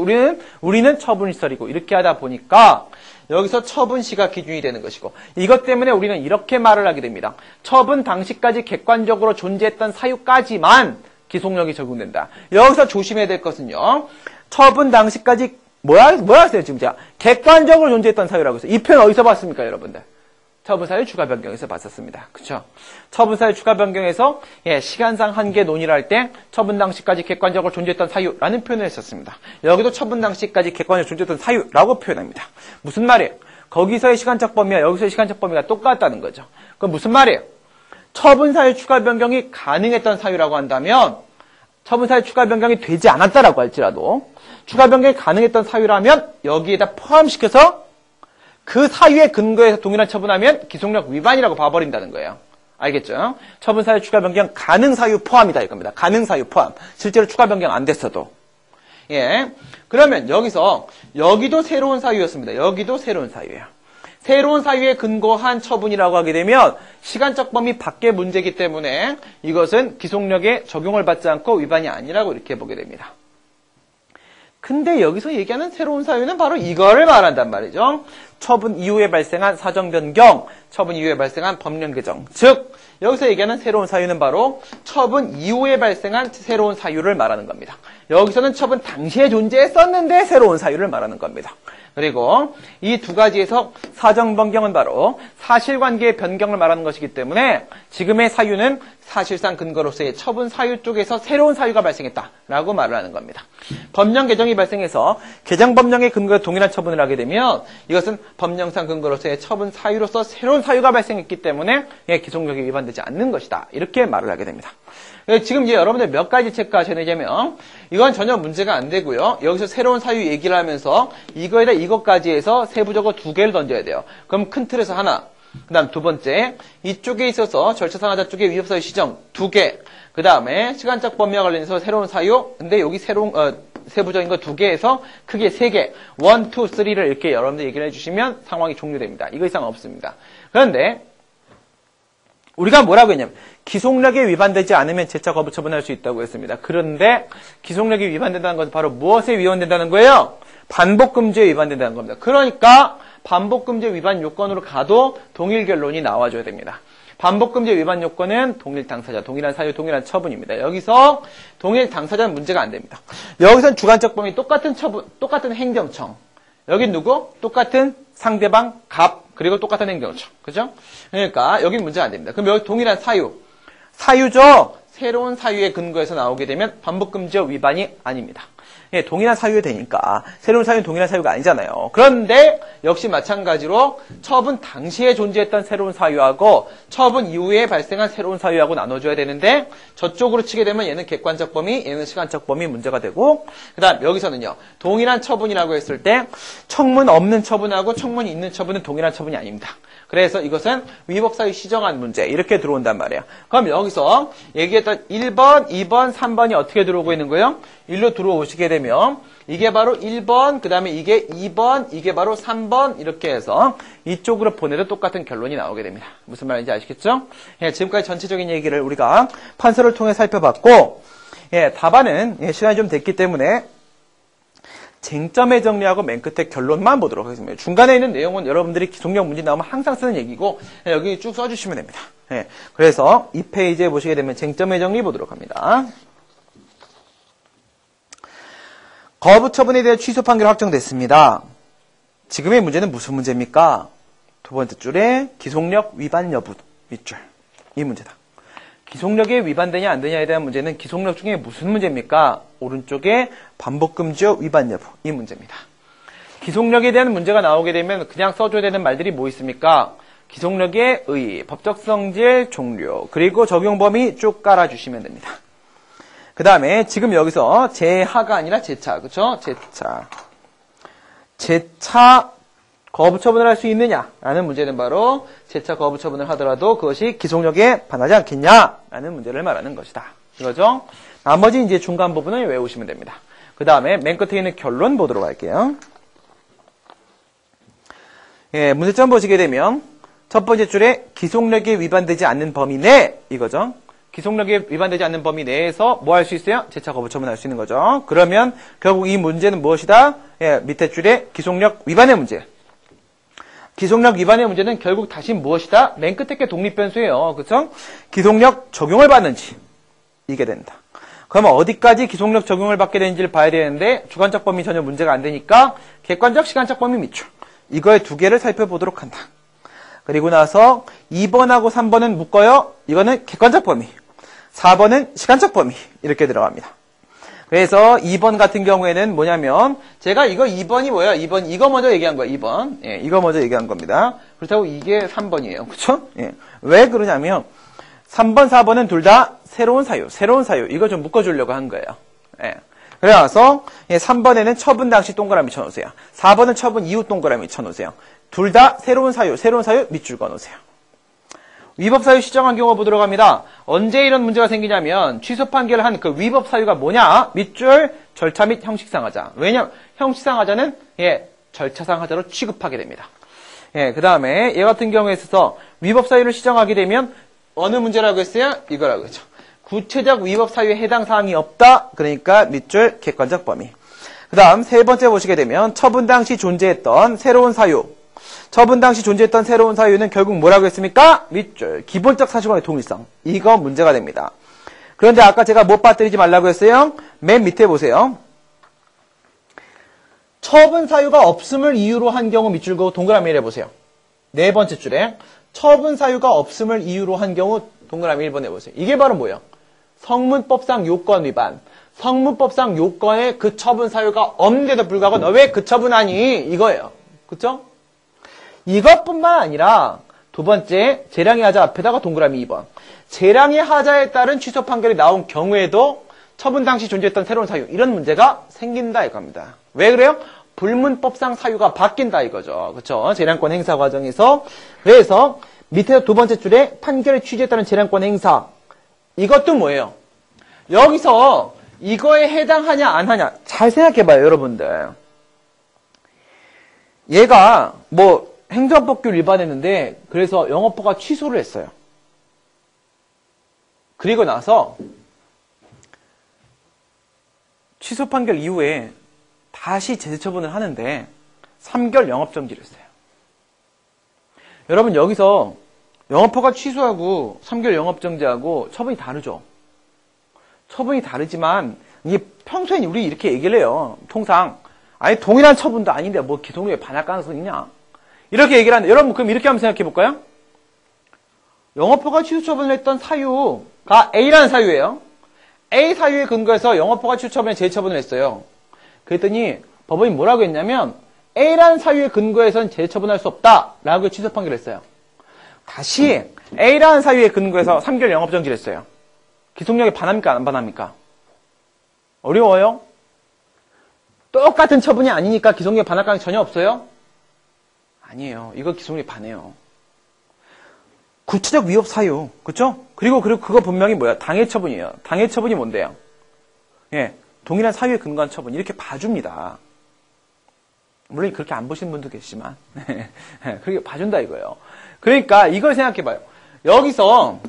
우리는 처분 시설이고 이렇게 하다 보니까 여기서 처분시가 기준이 되는 것이고 이것 때문에 우리는 이렇게 말을 하게 됩니다. 처분 당시까지 객관적으로 존재했던 사유까지만 기속력이 적용된다. 여기서 조심해야 될 것은요. 처분 당시까지 뭐야 했어요 지금 제가 객관적으로 존재했던 사유라고 해서 이 표현 어디서 봤습니까 여러분들? 처분사유 추가 변경에서 봤었습니다. 그쵸? 처분사유 추가 변경에서 시간상 한계 논의를 할 때 처분 당시까지 객관적으로 존재했던 사유라는 표현을 했었습니다. 여기도 처분 당시까지 객관적으로 존재했던 사유라고 표현합니다. 무슨 말이에요? 거기서의 시간적 범위와 여기서의 시간적 범위가 똑같다는 거죠. 그럼 무슨 말이에요? 처분사유 추가 변경이 가능했던 사유라고 한다면 처분사유 추가 변경이 되지 않았다라고 할지라도 추가 변경이 가능했던 사유라면 여기에다 포함시켜서 그 사유에 근거해서 동일한 처분하면 기속력 위반이라고 봐버린다는 거예요. 알겠죠? 처분 사유 추가 변경 가능 사유 포함이다 이겁니다. 가능 사유 포함. 실제로 추가 변경 안 됐어도. 예. 그러면 여기서 여기도 새로운 사유였습니다. 여기도 새로운 사유예요. 새로운 사유에 근거한 처분이라고 하게 되면 시간적 범위 밖의 문제이기 때문에 이것은 기속력에 적용을 받지 않고 위반이 아니라고 이렇게 보게 됩니다. 근데 여기서 얘기하는 새로운 사유는 바로 이거를 말한단 말이죠. 처분 이후에 발생한 사정 변경, 처분 이후에 발생한 법령 개정. 즉 여기서 얘기하는 새로운 사유는 바로 처분 이후에 발생한 새로운 사유를 말하는 겁니다. 여기서는 처분 당시에 존재했었는데 새로운 사유를 말하는 겁니다. 그리고 이 두 가지에서 사정 변경은 바로 사실관계의 변경을 말하는 것이기 때문에 지금의 사유는 사실상 근거로서의 처분 사유 쪽에서 새로운 사유가 발생했다라고 말을 하는 겁니다. 법령 개정이 발생해서 개정 법령의 근거에 동일한 처분을 하게 되면 이것은 법령상 근거로서의 처분 사유로서 새로운 사유가 발생했기 때문에 기속력이 위반되지 않는 것이다. 이렇게 말을 하게 됩니다. 지금 이제 여러분들 몇 가지 체크하셔야 되냐면 이건 전혀 문제가 안 되고요. 여기서 새로운 사유 얘기를 하면서 이거에다 이것까지 해서 세부적으로 두 개를 던져야 돼요. 그럼 큰 틀에서 하나, 그 다음 두 번째 이쪽에 있어서 절차상하자 쪽에 위법사유 시정 두 개, 그 다음에 시간적 범위와 관련해서 새로운 사유, 근데 여기 새로운 세부적인 거 두 개에서 크게 세 개, 1, 2, 3를 이렇게 여러분들 얘기를 해주시면 상황이 종료됩니다. 이거 이상 없습니다. 그런데 우리가 뭐라고 했냐면 기속력에 위반되지 않으면 재차 거부 처분할 수 있다고 했습니다. 그런데 기속력이 위반된다는 것은 바로 무엇에 위반된다는 거예요? 반복금지에 위반된다는 겁니다. 그러니까 반복금지 위반 요건으로 가도 동일 결론이 나와줘야 됩니다. 반복금지 위반 요건은 동일 당사자, 동일한 사유, 동일한 처분입니다. 여기서 동일 당사자는 문제가 안 됩니다. 여기서는 주관적 범위 똑같은 처분, 똑같은 행정청. 여긴 누구? 똑같은 상대방, 갑, 그리고 똑같은 행정청. 그죠? 그러니까 여긴 문제가 안 됩니다. 그럼 여기 동일한 사유. 사유죠? 새로운 사유에 근거해서 나오게 되면 반복금지 위반이 아닙니다. 예, 동일한 사유에 되니까 새로운 사유는 동일한 사유가 아니잖아요. 그런데 역시 마찬가지로 처분 당시에 존재했던 새로운 사유하고 처분 이후에 발생한 새로운 사유하고 나눠줘야 되는데 저쪽으로 치게 되면 얘는 객관적 범위, 얘는 시간적 범위 문제가 되고 그 다음 여기서는요. 동일한 처분이라고 했을 때 청문 없는 처분하고 청문이 있는 처분은 동일한 처분이 아닙니다. 그래서 이것은 위법사유 시정한 문제 이렇게 들어온단 말이에요. 그럼 여기서 얘기했던 1번, 2번, 3번이 어떻게 들어오고 있는 거예요? 일로 들어오시게 되면 이게 바로 1번, 그 다음에 이게 2번, 이게 바로 3번 이렇게 해서 이쪽으로 보내도 똑같은 결론이 나오게 됩니다. 무슨 말인지 아시겠죠? 예, 지금까지 전체적인 얘기를 우리가 판서를 통해 살펴봤고 예, 답안은 시간이 좀 됐기 때문에 쟁점에 정리하고 맨 끝에 결론만 보도록 하겠습니다. 중간에 있는 내용은 여러분들이 기속력 문제 나오면 항상 쓰는 얘기고 여기 쭉 써주시면 됩니다. 예, 그래서 이 페이지에 보시게 되면 쟁점에 정리 보도록 합니다. 거부 처분에 대해 취소 판결 확정됐습니다. 지금의 문제는 무슨 문제입니까? 두 번째 줄에 기속력 위반 여부 밑줄 이 문제다. 기속력에 위반되냐 안 되냐에 대한 문제는 기속력 중에 무슨 문제입니까? 오른쪽에 반복금지어 위반 여부 이 문제입니다. 기속력에 대한 문제가 나오게 되면 그냥 써줘야 되는 말들이 뭐 있습니까? 기속력의 의, 법적성질, 종료, 그리고 적용 범위 쭉 깔아주시면 됩니다. 그 다음에 지금 여기서 재하가 아니라 재차, 그쵸? 재차 거부 처분을 할 수 있느냐라는 문제는 바로 재차 거부 처분을 하더라도 그것이 기속력에 반하지 않겠냐라는 문제를 말하는 것이다. 이거죠? 나머지 이제 중간 부분을 외우시면 됩니다. 그 다음에 맨 끝에 있는 결론 보도록 할게요. 예, 문제점 보시게 되면 첫 번째 줄에 기속력에 위반되지 않는 범위 내 이거죠. 기속력에 위반되지 않는 범위 내에서 뭐 할 수 있어요? 재차 거부 처분할 수 있는 거죠. 그러면 결국 이 문제는 무엇이다? 예, 밑에 줄에 기속력 위반의 문제. 기속력 위반의 문제는 결국 다시 무엇이다? 맨 끝에 게 독립변수예요. 그렇죠? 기속력 적용을 받는지 이게 된다. 그러면 어디까지 기속력 적용을 받게 되는지를 봐야 되는데 주관적 범위 전혀 문제가 안 되니까 객관적, 시간적 범위 밑줄 이거의 두 개를 살펴보도록 한다. 그리고 나서 2번하고 3번은 묶어요. 이거는 객관적 범위. 4번은 시간적 범위 이렇게 들어갑니다. 그래서 2번 같은 경우에는 뭐냐면 제가 이거 2번이 뭐야? 2번 이거 먼저 얘기한 거야. 2번. 예, 이거 먼저 얘기한 겁니다. 그렇다고 이게 3번이에요. 그렇죠? 예. 왜 그러냐면 3번, 4번은 둘 다 새로운 사유 이거 좀 묶어주려고 한 거예요. 예. 그래서 3번에는 처분 당시 동그라미 쳐놓으세요. 4번은 처분 이후 동그라미 쳐놓으세요. 둘 다 새로운 사유 밑줄 그어놓으세요. 위법 사유 시정한 경우 보도록 합니다. 언제 이런 문제가 생기냐면 취소 판결을 한 그 위법 사유가 뭐냐? 밑줄 절차 및 형식상하자. 왜냐면 형식상하자는 절차상하자로 취급하게 됩니다. 그 다음에 얘 같은 경우에 있어서 위법 사유를 시정하게 되면 어느 문제라고 했어요? 이거라고 했죠. 구체적 위법 사유에 해당 사항이 없다. 그러니까 밑줄 객관적 범위. 그 다음 세 번째 보시게 되면 처분 당시 존재했던 새로운 사유. 처분 당시 존재했던 새로운 사유는 결국 뭐라고 했습니까? 밑줄 기본적 사실관계 동일성. 이거 문제가 됩니다. 그런데 아까 제가 못 빠뜨리지 말라고 했어요. 맨 밑에 보세요. 처분 사유가 없음을 이유로 한 경우 밑줄 그고 동그라미 1 해보세요. 네 번째 줄에 처분 사유가 없음을 이유로 한 경우 동그라미 1번 해보세요. 이게 바로 뭐예요? 성문법상 요건 위반. 성문법상 요건에 그 처분 사유가 없는데도 불구하고 너 왜 그 처분하니? 이거예요. 그쵸? 이것뿐만 아니라 두 번째 재량의 하자 앞에다가 동그라미 2번. 재량의 하자에 따른 취소 판결이 나온 경우에도 처분 당시 존재했던 새로운 사유 이런 문제가 생긴다 이겁니다. 왜 그래요? 불문법상 사유가 바뀐다 이거죠. 그쵸? 재량권 행사 과정에서. 그래서 밑에 두 번째 줄에 판결의 취지에 따른 재량권 행사. 이것도 뭐예요? 여기서 이거에 해당하냐 안 하냐 잘 생각해봐요 여러분들. 얘가 뭐 행정법규를 위반했는데 그래서 영업허가 취소를 했어요. 그리고 나서 취소 판결 이후에 다시 제재처분을 하는데 3개월 영업정지를 했어요. 여러분 여기서 영업허가 취소하고 3개월 영업정지하고 처분이 다르죠. 처분이 다르지만 이게 평소에 우리 이렇게 얘기를 해요. 통상 아니 동일한 처분도 아닌데 뭐 기성료에 반할 가능성이 있냐 이렇게 얘기를 하는데 여러분 그럼 이렇게 한번 생각해 볼까요? 영업허가 취소 처분을 했던 사유가 A라는 사유예요. A 사유에 근거해서 영업허가 취소 처분에 재처분을 했어요. 그랬더니 법원이 뭐라고 했냐면 A라는 사유에 근거해서는 재처분할 수 없다라고 취소 판결을 했어요. 다시 A라는 사유에 근거해서 3개월 영업정지를 했어요. 기속력에 반합니까 안 반합니까? 어려워요? 똑같은 처분이 아니니까 기속력에 반할 가능성이 전혀 없어요? 아니에요. 이거 기속력에 반해요. 구체적 위법 사유, 그렇죠? 그리고 그거 분명히 뭐야? 당해 처분이에요. 당해 처분이 뭔데요? 동일한 사유에 근거한 처분 이렇게 봐줍니다. 물론 그렇게 안 보시는 분도 계시지만 그렇게 봐준다 이거예요. 그러니까 이걸 생각해봐요. 여기서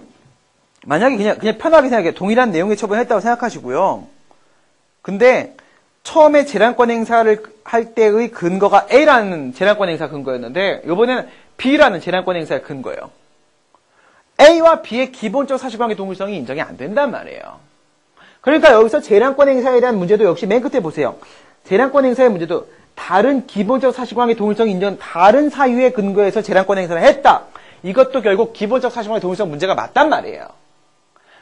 만약에 그냥 편하게 생각해 동일한 내용의 처분을 했다고 생각하시고요. 근데 처음에 재량권 행사를 할 때의 근거가 A라는 재량권 행사 근거였는데 이번에는 B라는 재량권 행사의 근거예요. A와 B의 기본적 사실관계 동일성이 인정이 안 된단 말이에요. 그러니까 여기서 재량권 행사에 대한 문제도 역시 맨 끝에 보세요. 재량권 행사의 문제도 다른 기본적 사실관계 동일성이 인정 다른 사유에 근거해서 재량권 행사를 했다. 이것도 결국 기본적 사실관계 동일성 문제가 맞단 말이에요.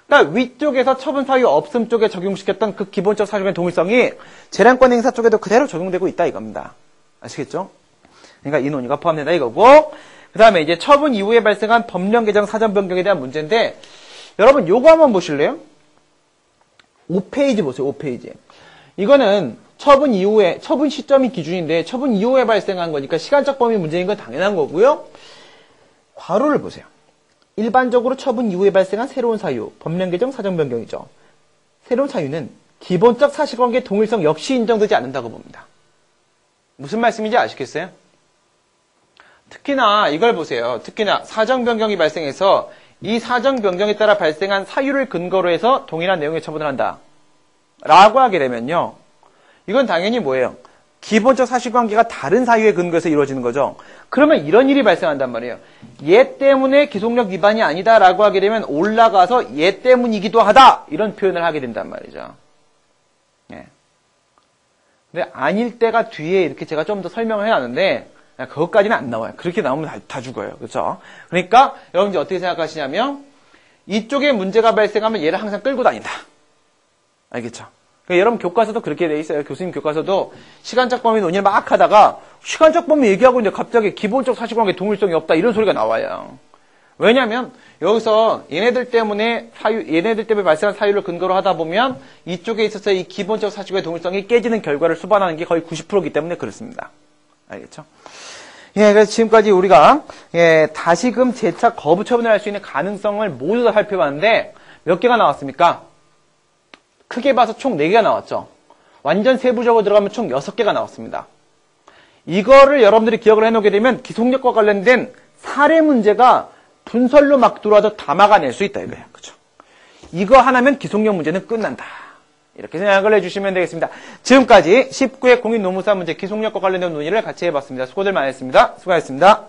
그러니까 위쪽에서 처분 사유 없음 쪽에 적용시켰던 그 기본적 사실관계 동일성이 재량권 행사 쪽에도 그대로 적용되고 있다 이겁니다. 아시겠죠? 그러니까 이 논의가 포함된다 이거고 그 다음에 이제 처분 이후에 발생한 법령 개정 사전 변경에 대한 문제인데 여러분 요거 한번 보실래요? 5페이지 보세요. 5페이지. 이거는 처분 이후에 처분 시점이 기준인데 처분 이후에 발생한 거니까 시간적 범위 문제인 건 당연한 거고요. 괄호를 보세요. 일반적으로 처분 이후에 발생한 새로운 사유, 법령 개정 사전 변경이죠. 새로운 사유는 기본적 사실관계 동일성 역시 인정되지 않는다고 봅니다. 무슨 말씀인지 아시겠어요? 특히나 이걸 보세요. 특히나 사정 변경이 발생해서 이 사정 변경에 따라 발생한 사유를 근거로 해서 동일한 내용의 처분을 한다. 라고 하게 되면요. 이건 당연히 뭐예요? 기본적 사실관계가 다른 사유에 근거해서 이루어지는 거죠. 그러면 이런 일이 발생한단 말이에요. 얘 때문에 기속력 위반이 아니다라고 하게 되면 올라가서 얘 때문이기도 하다 이런 표현을 하게 된단 말이죠. 예. 근데 아닐 때가 뒤에 이렇게 제가 좀 더 설명을 해놨는데 그것까지는 안 나와요. 그렇게 나오면 다 죽어요. 그렇죠? 그러니까 여러분들 어떻게 생각하시냐면 이쪽에 문제가 발생하면 얘를 항상 끌고 다닌다. 알겠죠? 그러니까 여러분 교과서도 그렇게 돼 있어요. 교수님 교과서도 시간적 범위 논의를 막 하다가 시간적 범위 얘기하고 있는데 갑자기 기본적 사실관계 동일성이 없다 이런 소리가 나와요. 왜냐하면 여기서 얘네들 때문에 발생한 사유를 근거로 하다 보면 이쪽에 있어서 이 기본적 사실관계 동일성이 깨지는 결과를 수반하는 게 거의 90%이기 때문에 그렇습니다. 알겠죠? 예, 그래서 지금까지 우리가 다시금 재차 거부 처분을 할 수 있는 가능성을 모두 다 살펴봤는데 몇 개가 나왔습니까? 크게 봐서 총 4개가 나왔죠. 완전 세부적으로 들어가면 총 6개가 나왔습니다. 이거를 여러분들이 기억을 해놓게 되면 기속력과 관련된 사례 문제가 분설로 막 들어와도 다 막아낼 수 있다 이거예요. 그죠? 이거 하나면 기속력 문제는 끝난다. 이렇게 생각을 해주시면 되겠습니다. 지금까지 19회 공인노무사 문제 기속력과 관련된 논의를 같이 해봤습니다. 수고들 많이 했습니다. 수고하셨습니다.